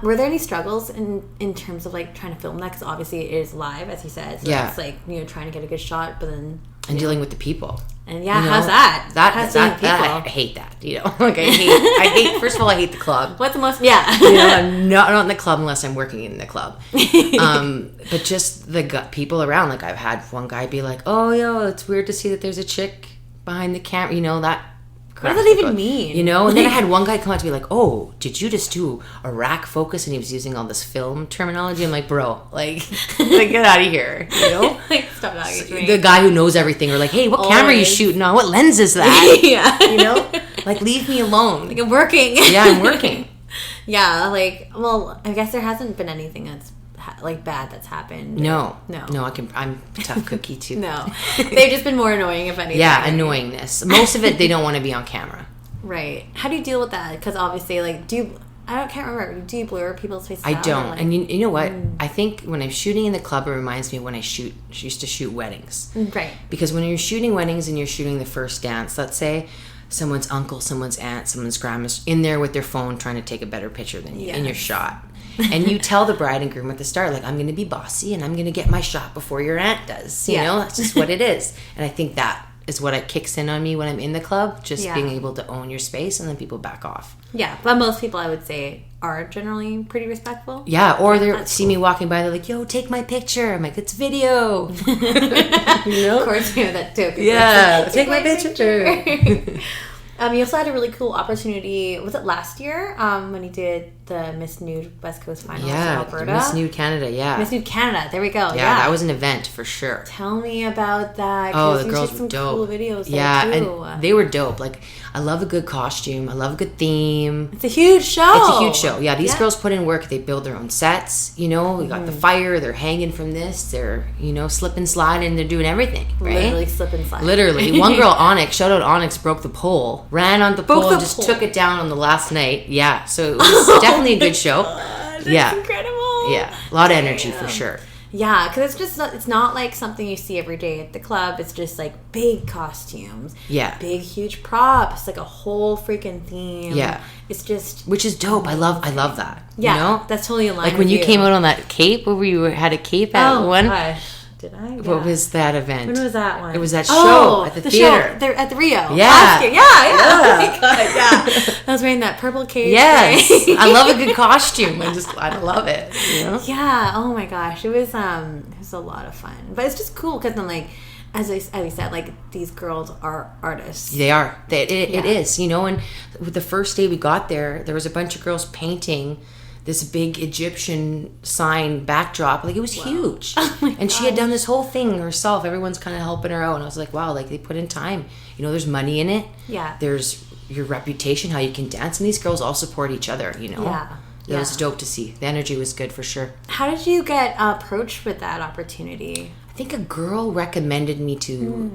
Were there any struggles in terms of, like, trying to film that? Because obviously it is live, as you said. So Yeah. it's like, you know, trying to get a good shot, but then... And dealing with the people. And yeah, You know, how's that? How's dealing with that I hate that, you know. Like, I hate, first of all, I hate the club. What's the most... Yeah. You know, I'm not in the club unless I'm working in the club. But just the people around. Like, I've had one guy be like, oh, yo, it's weird to see that there's a chick behind the camera. You know, that... What does that even mean? You know? And then I had one guy come up to me like, oh, did you just do a rack focus? And he was using all this film terminology. I'm like, bro, like get out of here, you know? Like, stop talking to me. The guy who knows everything, or like, hey, what camera are you shooting on? What lens is that? Yeah. You know? Like, leave me alone. Like, I'm working. Yeah, I'm working. Yeah, like, well, I guess there hasn't been anything that's like bad that's happened. No, I'm a tough cookie too. No, they've just been more annoying, if anything. Yeah, annoyingness. Most of it, they don't want to be on camera. Right. How do you deal with that? Because obviously, like, can't remember. Do you blur people's faces? I out, don't. like, And you know what? I think when I'm shooting in the club, it reminds me when I used to shoot weddings. Right. Because when you're shooting weddings and you're shooting the first dance, let's say someone's uncle, someone's aunt, someone's grandma's in there with their phone trying to take a better picture than you in your shot. And you tell the bride and groom at the start, like, I'm going to be bossy and I'm going to get my shot before your aunt does. You know, that's just what it is. And I think that is what it kicks in on me when I'm in the club, just being able to own your space, and then people back off. Yeah, but most people, I would say, are generally pretty respectful. Yeah, or they see me walking by, they're like, yo, take my picture. I'm like, it's video. You know? Of course, you know that too. Yeah, take my picture. You also had a really cool opportunity. Was it last year when you did the Miss Nude West Coast Finals in Alberta? Miss Nude Canada, Miss Nude Canada, there we go. Yeah, that was an event for sure. Tell me about that. Oh, the girls were some dope. Cool videos yeah, there too. And they were dope. Like, I love a good costume. I love a good theme. It's a huge show. It's a huge show. Yeah, these girls put in work. They build their own sets. You know, we got the fire. They're hanging from this. They're, you know, slip and sliding. They're doing everything. Right? Literally slip and slide. Literally. One girl, Onyx, shout out Onyx, broke the pole. Ran on the pole and just took it down on the last night. Yeah, so it was definitely a good show. That's incredible. Yeah, a lot of energy for sure. Yeah, because it's not like something you see every day at the club. It's just like big costumes. Yeah. Big, huge props. Like a whole freaking theme. Yeah. It's just... Which is dope. I love that. Yeah, you know? that's totally in line like when you came out on that cape, where you had a cape at one. Oh, gosh. Did I? Yeah. What was that event? When was that one? It was that show at the theater. Show. They're at the Rio. Yeah. Yeah. Oh my God, yeah. I was wearing that purple cape. Yes. I love a good costume. I love it. You know? Yeah. Oh my gosh. It was a lot of fun. But it's just cool because then, like, as we said, like, these girls are artists. They are. It is, you know. And the first day we got there was a bunch of girls painting this big Egyptian sign backdrop. Like, it was huge. Oh and she had done this whole thing herself. Everyone's kind of helping her out. And I was like, wow, like, they put in time. You know, there's money in it. Yeah. There's your reputation, how you can dance. And these girls all support each other, you know. Yeah. It was dope to see. The energy was good for sure. How did you get approached with that opportunity? I think a girl recommended me to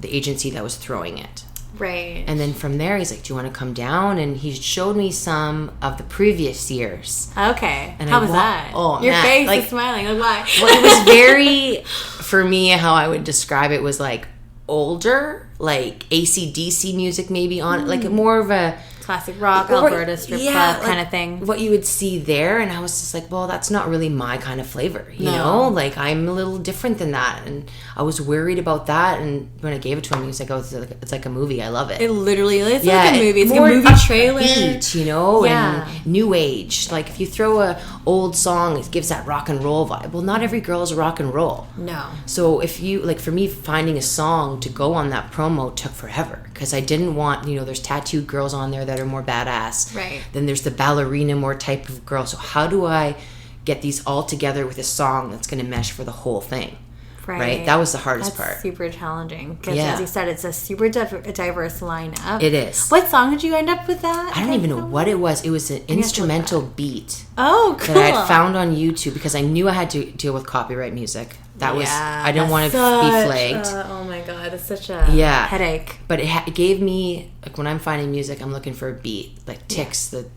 the agency that was throwing it. Right. And then from there, he's like, do you want to come down? And he showed me some of the previous years. Okay. And how was that? Oh, your man. face is smiling. Like, why? Well, it was very, for me, how I would describe it was like older, like AC/DC music maybe on, like more of a classic rock, Alberta strip club kind of thing. What you would see there, and I was just like, well, that's not really my kind of flavor, you know? Like, I'm a little different than that, and I was worried about that, and when I gave it to him, he was like, oh, it's like a movie. I love it. It literally is like a movie. It's like a movie trailer. Beat, you know? And new age. Like, if you throw a old song, it gives that rock and roll vibe. Well, not every girl is rock and roll. No. So if you, like, for me, finding a song to go on that promo took forever, because I didn't want, you know, there's tattooed girls on there that are more badass. Right. Then there's the ballerina more type of girl. So how do I get these all together with a song that's going to mesh for the whole thing? Right. That was the hardest part. Super challenging. Because as you said, it's a super diverse lineup. It is. What song did you end up with that? I don't even know what it was. It was an instrumental beat. Oh, cool. That I had found on YouTube, because I knew I had to deal with copyright music. That was, I didn't want to be flagged. Oh my God, that's such a headache. But it gave me, like, when I'm finding music, I'm looking for a beat, like ticks, the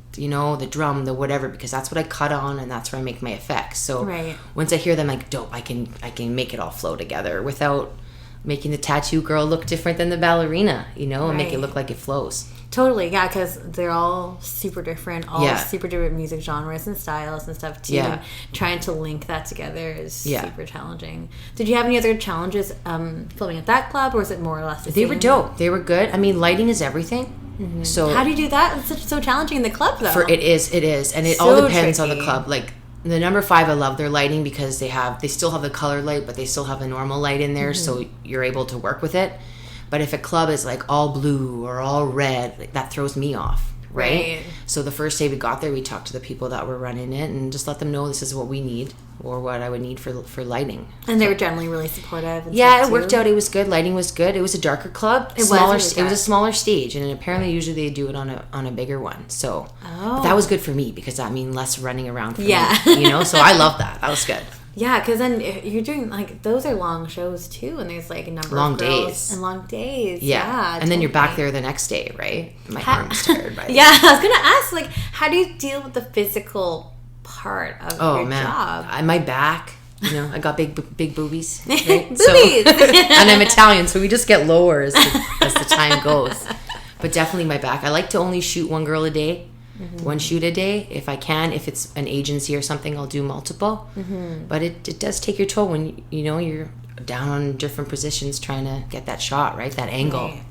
drum, the whatever, because that's what I cut on, and that's where I make my effects. So once I hear them, like, dope, I can make it all flow together without making the tattoo girl look different than the ballerina, you know, and make it look like it flows. Totally, yeah, because they're all super different, super different music genres and styles and stuff too. Yeah. And trying to link that together is super challenging. Did you have any other challenges filming at that club, or was it more or less the same? They were dope. They were good. I mean, lighting is everything. Mm-hmm. So how do you do that? It's so challenging in the club, though. It is, and it all depends on the club. Like the number 5, I love their lighting, because they still have the color light, but they still have the normal light in there, so you're able to work with it. But if a club is like all blue or all red, like, that throws me off, right? So the first day we got there, we talked to the people that were running it and just let them know this is what we need, or what I would need for lighting. And they were generally really supportive. Yeah, it worked out. It was good. Lighting was good. It was a darker club. It was a smaller stage, and apparently usually they do it on a bigger one. So that was good for me, because that means less running around for me, you know? So I love that. That was good. Yeah, because then you're doing, like, those are long shows too, and there's like a number of girls and long days. Yeah, and then you're back there the next day, right? My arm's tired by I was gonna ask, like, how do you deal with the physical part of your job? My back, you know, I got big boobies, right? Boobies, and I'm Italian, so we just get lower as the time goes. But definitely my back. I like to only shoot one girl a day. Mm-hmm. One shoot a day if I can. If it's an agency or something, I'll do multiple. Mm-hmm. But it does take your toll when you're down on different positions trying to get that shot, right? That angle. Right.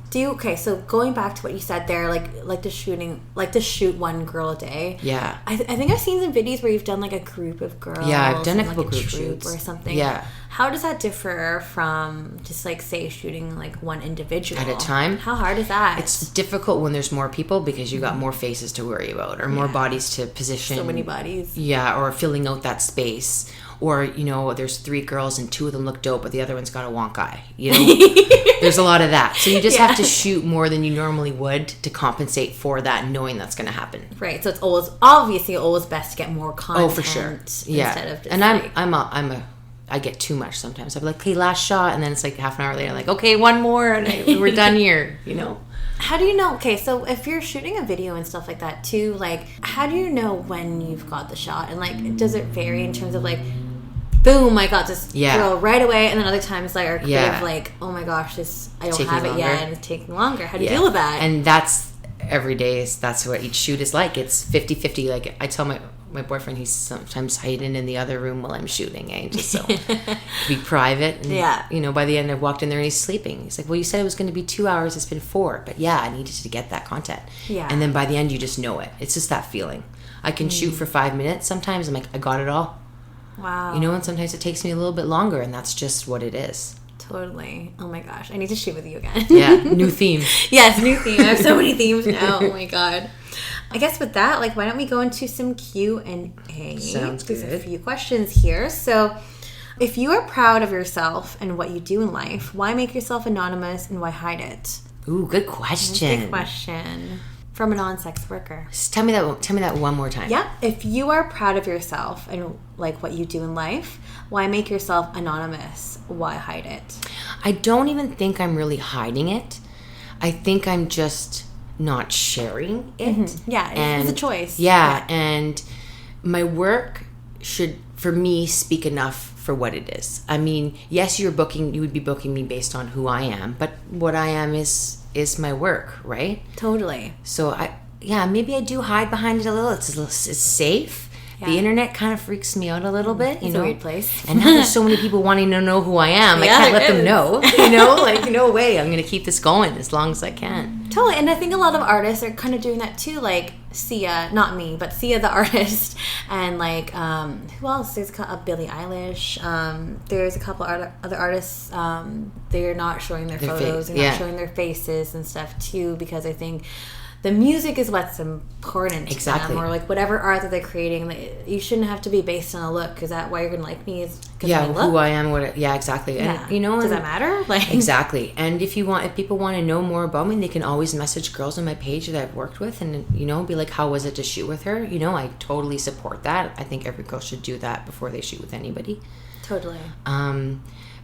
So going back to what you said there, like to shoot one girl a day. Yeah. I think I've seen some videos where you've done like a group of girls. Yeah, I've done a couple group shoots or something. Yeah. How does that differ from just, like, say, shooting like one individual at a time? How hard is that? It's difficult when there's more people, because you got more faces to worry about, or more bodies to position. So many bodies. Yeah, or filling out that space. Or, you know, there's 3 girls and 2 of them look dope, but the other one's got a wonk eye. You know, there's a lot of that. So you just have to shoot more than you normally would to compensate for that, knowing that's going to happen. Right. So it's always best to get more content. Oh, for sure. Yeah. Instead of just, and I get too much sometimes. I'll be like, okay, last shot, and then it's like half an hour later, I'm like, okay, one more, and we're done here. You know. How do you know? Okay, so if you're shooting a video and stuff like that too, like, how do you know when you've got the shot? And, like, does it vary in terms of, like, boom, I got this girl right away, and then other times, like, are creative, like, oh my gosh, I don't have it yet, and it's taking longer. How do you deal with that? And that's every day. That's what each shoot is like. It's 50-50. Like, I tell my boyfriend, he's sometimes hiding in the other room while I'm shooting, just so be private. And, you know, by the end, I walked in there and he's sleeping. He's like, well, you said it was going to be 2 hours. It's been 4. But yeah, I needed to get that content. Yeah. And then by the end, you just know it. It's just that feeling. I can shoot for 5 minutes. Sometimes I'm like, I got it all. Wow. You know, and sometimes it takes me a little bit longer, and that's just what it is. Totally. Oh my gosh. I need to shoot with you again. Yeah. New theme. Yes, new theme. I have so many themes now. Oh my God. I guess with that, like, why don't we go into some Q&A? Sounds good. There's a few questions here. So, if you are proud of yourself and what you do in life, why make yourself anonymous and why hide it? Ooh, good question. Good question. From a non-sex worker. Just tell me that one more time. Yeah. If you are proud of yourself and, like, what you do in life, why make yourself anonymous? Why hide it? I don't even think I'm really hiding it. I think I'm just not sharing it. Mm-hmm. Yeah, it's a choice. Yeah, and my work should, for me, speak enough for what it is. I mean, yes, you would be booking me based on who I am, but what I am is my work, right? Totally. So yeah, maybe I do hide behind it a little. It's safe. Yeah. The internet kind of freaks me out a little bit, It's a weird place. And now there's so many people wanting to know who I am. I can't let them know, like, no way. I'm going to keep this going as long as I can. Totally. And I think a lot of artists are kind of doing that too. Like Sia, not me, but Sia the artist. And like, who else? There's Billie Eilish. There's a couple other artists. They're not showing their photos. They're not showing their faces and stuff too, because I think the music is what's important to them, or like whatever art that they're creating. You shouldn't have to be based on a look, because that why you're gonna like me is because of my look. Who I am, exactly. And does that matter? Like exactly. And if people want to know more about me, they can always message girls on my page that I've worked with, and be like, how was it to shoot with her? I totally support that. I think every girl should do that before they shoot with anybody. Totally.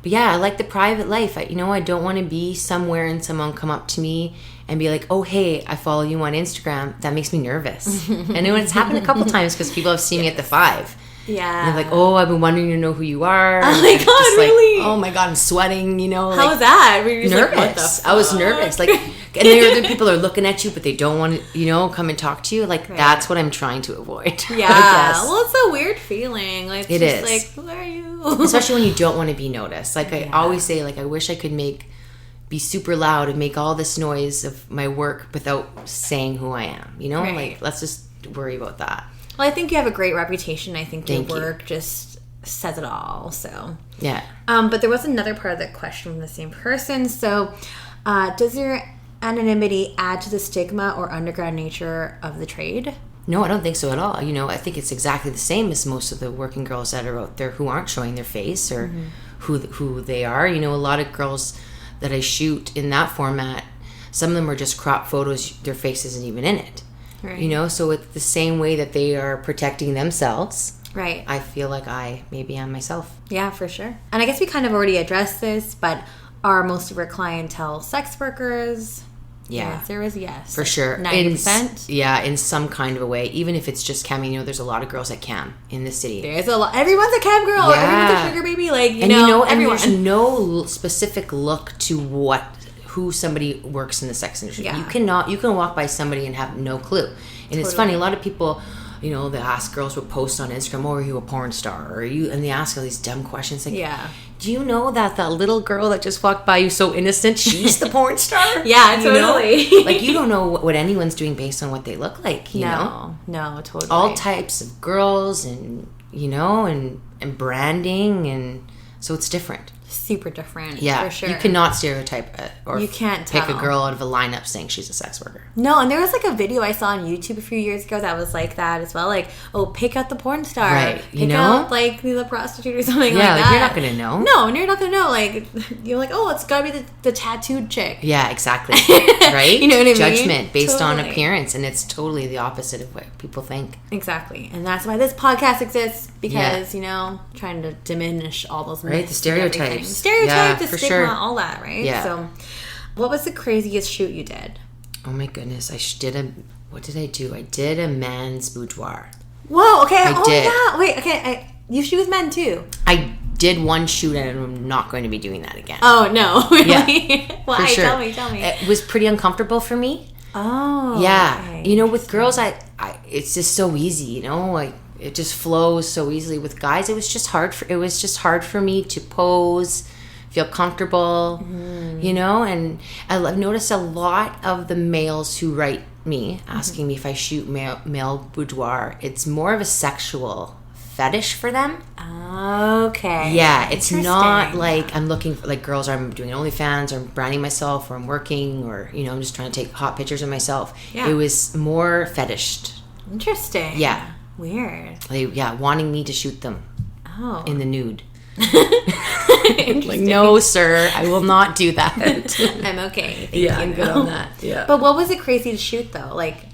But yeah, I like the private life. I don't want to be somewhere and someone come up to me and be like, oh, hey, I follow you on Instagram. That makes me nervous. And it's happened a couple times because people have seen me at the 5. Yeah. And they're like, oh, I've been wanting to know who you are. Oh my God, just really? Like, oh my God, I'm sweating, How was that? Were you just nervous. Like, what the fuck? I was nervous. Like, and then other people are looking at you, but they don't want to, come and talk to you. Like, that's what I'm trying to avoid. Yeah. I guess. Well, it's a weird feeling. Like, it just is. Like, who are you? Especially when you don't want to be noticed. Like, I always say, like, I wish I could be super loud and make all this noise of my work without saying who I am. Right. Like, let's just worry about that. Well, I think you have a great reputation. I think your work just says it all. So yeah. But there was another part of the question from the same person. So, does your anonymity add to the stigma or underground nature of the trade? No, I don't think so at all. I think it's exactly the same as most of the working girls that are out there who aren't showing their face or who they are. A lot of girls that I shoot in that format, some of them are just crop photos. Their face isn't even in it. Right. So it's the same way that they are protecting themselves. Right. I feel like I maybe am myself. Yeah, for sure. And I guess we kind of already addressed this, but are most of your clientele sex workers? Yeah. The answer is yes. For sure. 90%? In some kind of a way. Even if it's just camming, there's a lot of girls at cam in the city. There's a lot. Everyone's a cam girl. Yeah. Everyone's a sugar baby. Like, and everyone. And there's no specific look to who somebody works in the sex industry. Yeah. You can walk by somebody and have no clue. And It's funny, a lot of people, they ask girls will post on Instagram, oh, are you a porn star? And they ask all these dumb questions like, do you know that little girl that just walked by you so innocent, she's the porn star? Yeah, totally. Like, you don't know what anyone's doing based on what they look like, you know? No, totally. All types of girls and, and branding, and so it's different. Super different. Yeah, for sure. You cannot stereotype it or you can't pick tell. a girl out of a lineup saying she's a sex worker. No, and there was like a video I saw on YouTube a few years ago that was like that as well. Like, oh, pick out the porn star. Right. Pick out like the prostitute or something like that. Yeah, you're not going to know. No, and you're not going to know. Like, you're like, oh, it's got to be the tattooed chick. Yeah, exactly. Right? You know what I mean? Judgment based on appearance, and it's totally the opposite of what people think. Exactly. And that's why this podcast exists, because, trying to diminish all those myths. Right, the stereotypes. Stereotypes, the for stigma, sure. all that, right? Yeah. So, what was the craziest shoot you did? Oh my goodness, what did I do? I did a man's boudoir. Whoa, okay. I did. Yeah. Wait, okay. You shoot with men too? I did one shoot and I'm not going to be doing that again. Oh, no. Really? Yeah, Why? for sure. Tell me. It was pretty uncomfortable for me. Oh. Yeah. Okay. With girls, it's just so easy, like it just flows so easily. With guys, it was just hard for me to pose, feel comfortable, and I've noticed a lot of the males who write me asking me if I shoot male boudoir, it's more of a sexual fetish for them. Okay. Yeah, it's not like I'm looking for, like, girls, I'm doing OnlyFans or I'm branding myself or I'm working or, I'm just trying to take hot pictures of myself. Yeah. It was more fetished. Interesting. Yeah. Weird. Wanting me to shoot them. Oh. In the nude. Like, no, sir, I will not do that. I'm okay. Thank you. I'm good on that. Yeah. But what was it crazy to shoot though? Like,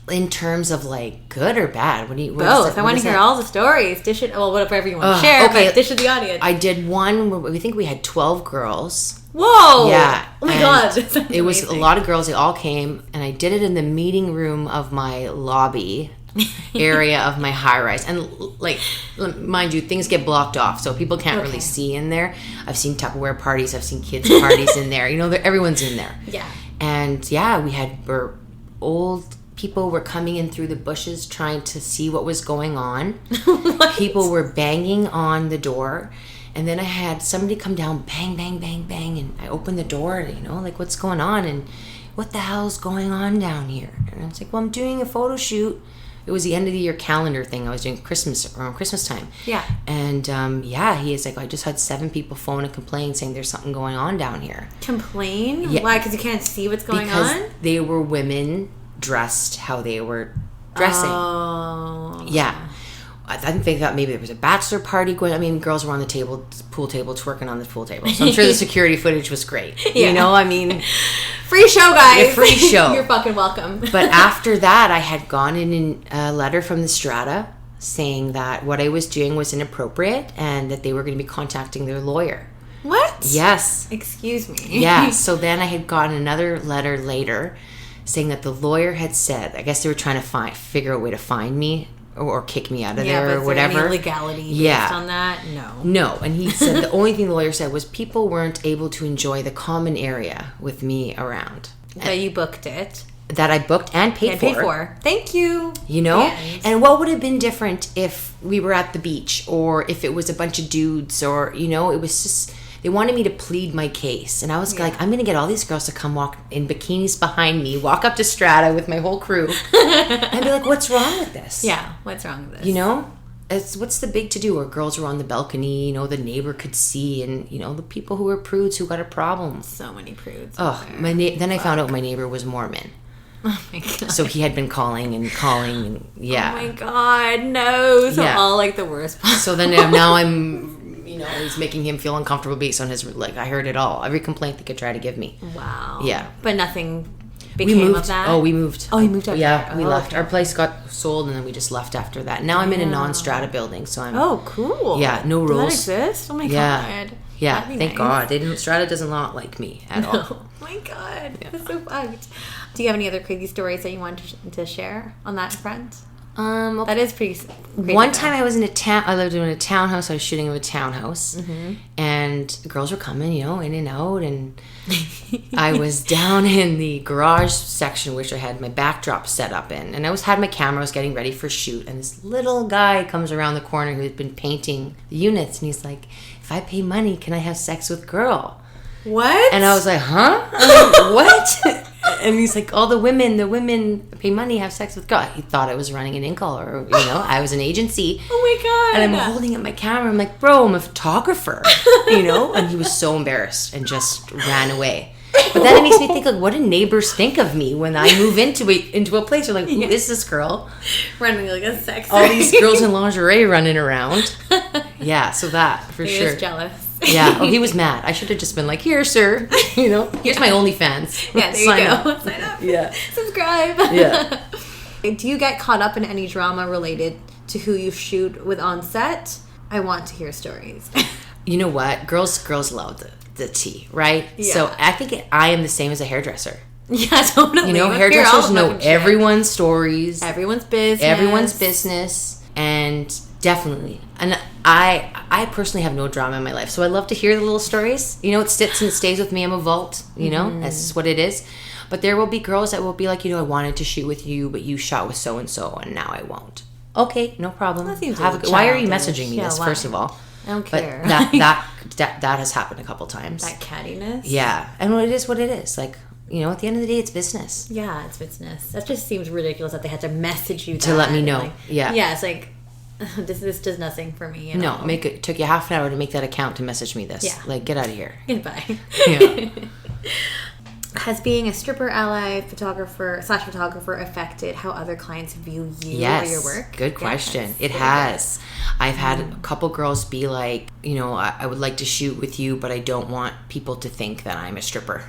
in terms of like good or bad? Both. I want to hear all the stories. Dish it. Well, whatever you want to share. Okay. But dish it the audience. I did one where we think we had 12 girls. Whoa! Yeah. Oh my god. It was a lot of girls. They all came, and I did it in the meeting room of my lobby area of my high rise. And like, mind you, things get blocked off, so people can't really see in there. I've seen Tupperware parties. I've seen kids parties in there. Everyone's in there. Yeah. And we had old people were coming in through the bushes trying to see what was going on. What? People were banging on the door. And then I had somebody come down, bang, bang, bang, bang. And I opened the door, like, what's going on? And what the hell's going on down here? And I was like, well, I'm doing a photo shoot. It was the end of the year calendar thing. I was doing around Christmas time. Yeah. And he is like, I just had 7 people phone and complain saying there's something going on down here. Complain? Yeah. Why? Because you can't see what's going because on? They were women dressed how they were dressing. Oh. Yeah. I think they thought maybe there was a bachelor party going. I mean, girls were on the pool table, twerking on the pool table. So I'm sure the security footage was great. Yeah. You know, I mean... Free show, guys. A free show. You're fucking welcome. But after that, I had gone in a letter from the Strata saying that what I was doing was inappropriate and that they were going to be contacting their lawyer. What? Yes. Excuse me. Yeah. So then I had gotten another letter later saying that the lawyer had said, I guess they were trying to figure out a way to find me or kick me out of there or whatever. Any legality based on that? No. And he said the only thing the lawyer said was people weren't able to enjoy the common area with me around. That you booked it. That I booked and paid for. Thank you. You know? And what would have been different if we were at the beach or if it was a bunch of dudes or, it was just... They wanted me to plead my case. And I was like, I'm going to get all these girls to come walk in bikinis behind me, walk up to Strata with my whole crew, and be like, what's wrong with this? Yeah, what's wrong with this? What's the big to-do? Or girls were on the balcony, the neighbor could see, and, the people who were prudes who got a problem. So many prudes. Oh, then I found out my neighbor was Mormon. Oh my God. So he had been calling, and yeah. Oh my God, no. So all like the worst. So then now I'm... he's making him feel uncomfortable based on his, I heard it all. Every complaint they could try to give me. Wow. Yeah. But nothing became of that? Oh, we moved. Oh, you moved after that? Yeah, we left. Okay. Our place got sold and then we just left after that. Now I'm in a non-strata building, so I'm... Oh, cool. Yeah, no rules. Does that exist? Oh my God. Yeah, thank God. Strata does not like me at all. Oh my God. Yeah. That's so fucked. Do you have any other crazy stories that you want to share on that front? That is pretty crazy. One time I was in I lived in a townhouse. I was shooting in a townhouse, and the girls were coming, in and out, and I was down in the garage section, which I had my backdrop set up in, and I had my camera. I was getting ready for shoot, and this little guy comes around the corner who had been painting the units, and he's like, "If I pay money, can I have sex with girl?" What? And I was like, "Huh? What?" And he's like, all the women pay money, have sex with God. He thought I was running an in-call or, I was an agency. Oh my God. And I'm holding up my camera. I'm like, bro, I'm a photographer, And he was so embarrassed and just ran away. But then it makes me think, like, what do neighbors think of me when I move into a place? They're like, who is this girl? Running like a sex. All these girls in lingerie running around. Yeah, so that, for sure. He was jealous. Yeah. Oh, he was mad. I should have just been like, here, sir. Here's my OnlyFans. Yeah, there you go. Sign up. Yeah. Subscribe. Yeah. Do you get caught up in any drama related to who you shoot with on set? I want to hear stories. You know what? Girls love the tea, right? Yeah. So I think I am the same as a hairdresser. Yeah, totally. Hairdressers know everyone's stories. Everyone's business. Everyone's business. And definitely. And I personally have no drama in my life. So I love to hear the little stories. It sits and stays with me. I'm a vault, That's just what it is. But there will be girls that will be like, I wanted to shoot with you, but you shot with so-and-so, and now I won't. Okay, no problem. Why are you messaging me this, first of all? I don't care. But that has happened a couple times. That cattiness? Yeah. And it is what it is. Like, at the end of the day, it's business. Yeah, it's business. That just seems ridiculous that they had to message you to let me know. Yeah, it's like, this does nothing for me. No, it took you half an hour to make that account to message me this. Yeah. Like, get out of here. Goodbye. Yeah. Has being a stripper ally, photographer affected how other clients view you or your work? Good question. It has. I've had a couple girls be like, I would like to shoot with you, but I don't want people to think that I'm a stripper.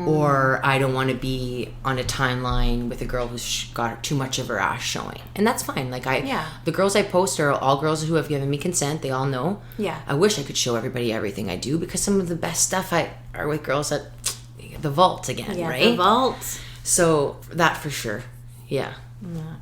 Or I don't want to be on a timeline with a girl who's got too much of her ass showing. And that's fine. Like the girls I post are all girls who have given me consent. They all know. Yeah. I wish I could show everybody everything I do because some of the best stuff are with girls that the vault again, right? The vault. So that for sure. Yeah.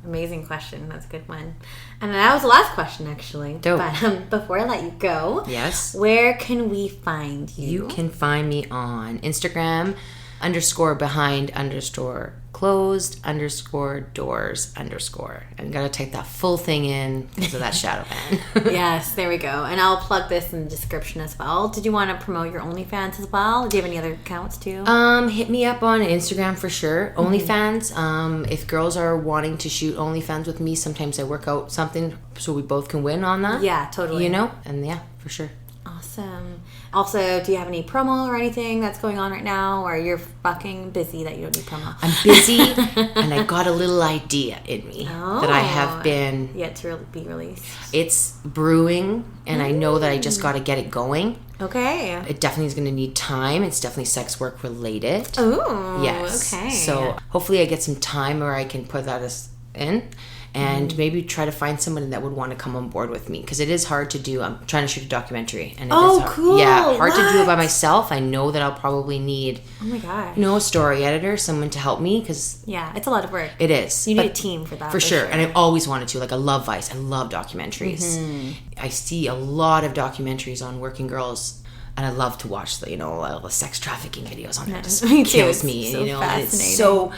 Amazing question. That's a good one. And that was the last question, actually. Dope. But before I let you go, yes, where can we find you? You can find me on Instagram, underscore behind underscore closed underscore doors underscore. And gotta type that full thing in because of that shadow ban. Yes, there we go. And I'll plug this in the description as well. Did you want to promote your OnlyFans as well? Do you have any other accounts too? Hit me up on Instagram for sure. OnlyFans. If girls are wanting to shoot OnlyFans with me, sometimes I work out something so we both can win on that. Yeah, totally. You know? And yeah, for sure. Awesome. Also, do you have any promo or anything that's going on right now, or you're fucking busy that you don't need promo? I'm busy, and I got a little idea in me that I have been yet to be released. It's brewing, and I know that I just got to get it going. Okay. It definitely is going to need time. It's definitely sex work related. Oh, yes. Okay. So hopefully I get some time where I can put that in. And maybe try to find someone that would want to come on board with me, because it is hard to do. I'm trying to shoot a documentary, and it is hard. Cool! Yeah, hard to do it by myself. I know that I'll probably need, oh my gosh, a story editor, someone to help me, because it's a lot of work. It is. You need a team for that, for sure. And I've always wanted to. Like, I love Vice. I love documentaries. I see a lot of documentaries on working girls. And I love to watch all the sex trafficking videos on there. It just kills me. So fascinating. It's so.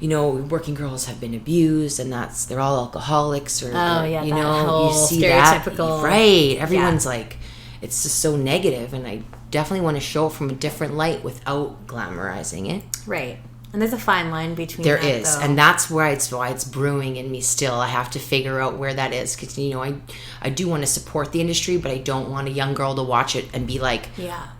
Working girls have been abused, and they're all alcoholics, or whole you see stereotypical, that, right? Everyone's like, it's just so negative, and I definitely want to show it from a different light without glamorizing it, right? And there's a fine line between there is, and that's why it's brewing in me still. I have to figure out where that is, because I do want to support the industry, but I don't want a young girl to watch it and be like,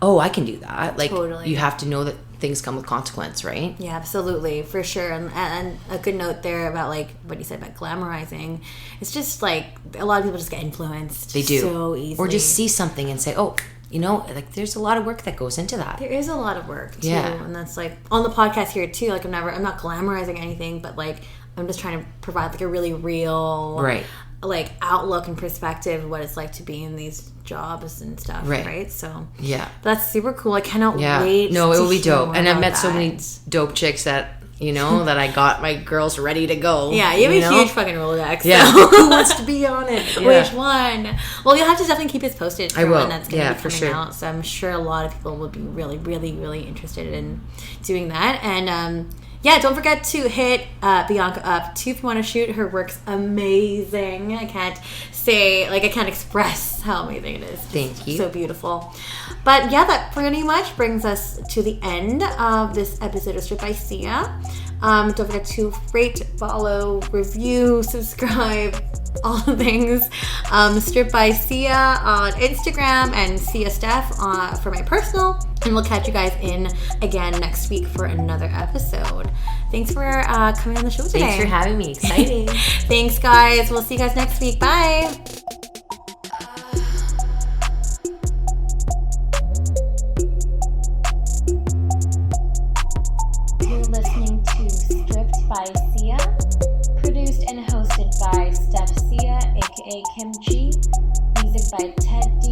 oh, I can do that. Like, totally. You have to know that things come with consequence, right? Yeah, absolutely, for sure. And a good note there about like what you said about glamorizing. It's just like a lot of people just get influenced. They do so easily, or just see something and say, oh. Like there's a lot of work that goes into that. There is a lot of work too, and that's like on the podcast here too. Like I'm not glamorizing anything, but like I'm just trying to provide like a really real, right, like outlook and perspective of what it's like to be in these jobs and stuff, right? So that's super cool. I cannot wait. No, it will be dope. And I've met so many dope chicks that that I got my girls ready to go. Yeah, you have a huge fucking Rolodex. Yeah, so. who wants to be on it? Yeah. Which one? Well, you'll have to definitely keep us posted for I will. when that's going to be coming for sure. out. So I'm sure a lot of people will be really, really, really interested in doing that. And don't forget to hit Bianca up too if you want to shoot. Her work's amazing. I can't express how amazing it is. Thank you. So beautiful. But that pretty much brings us to the end of this episode of Strip by Sia. Don't forget to rate, follow, review, subscribe, all the things. Strip by Sia on Instagram and Sia Steph for my personal. And we'll catch you guys in again next week for another episode. Thanks for coming on the show today. Thanks for having me. Exciting. Thanks, guys. We'll see you guys next week. Bye. You're listening to Stripped by Sia, produced and hosted by Steph Sia, aka Kimchi, music by Ted D.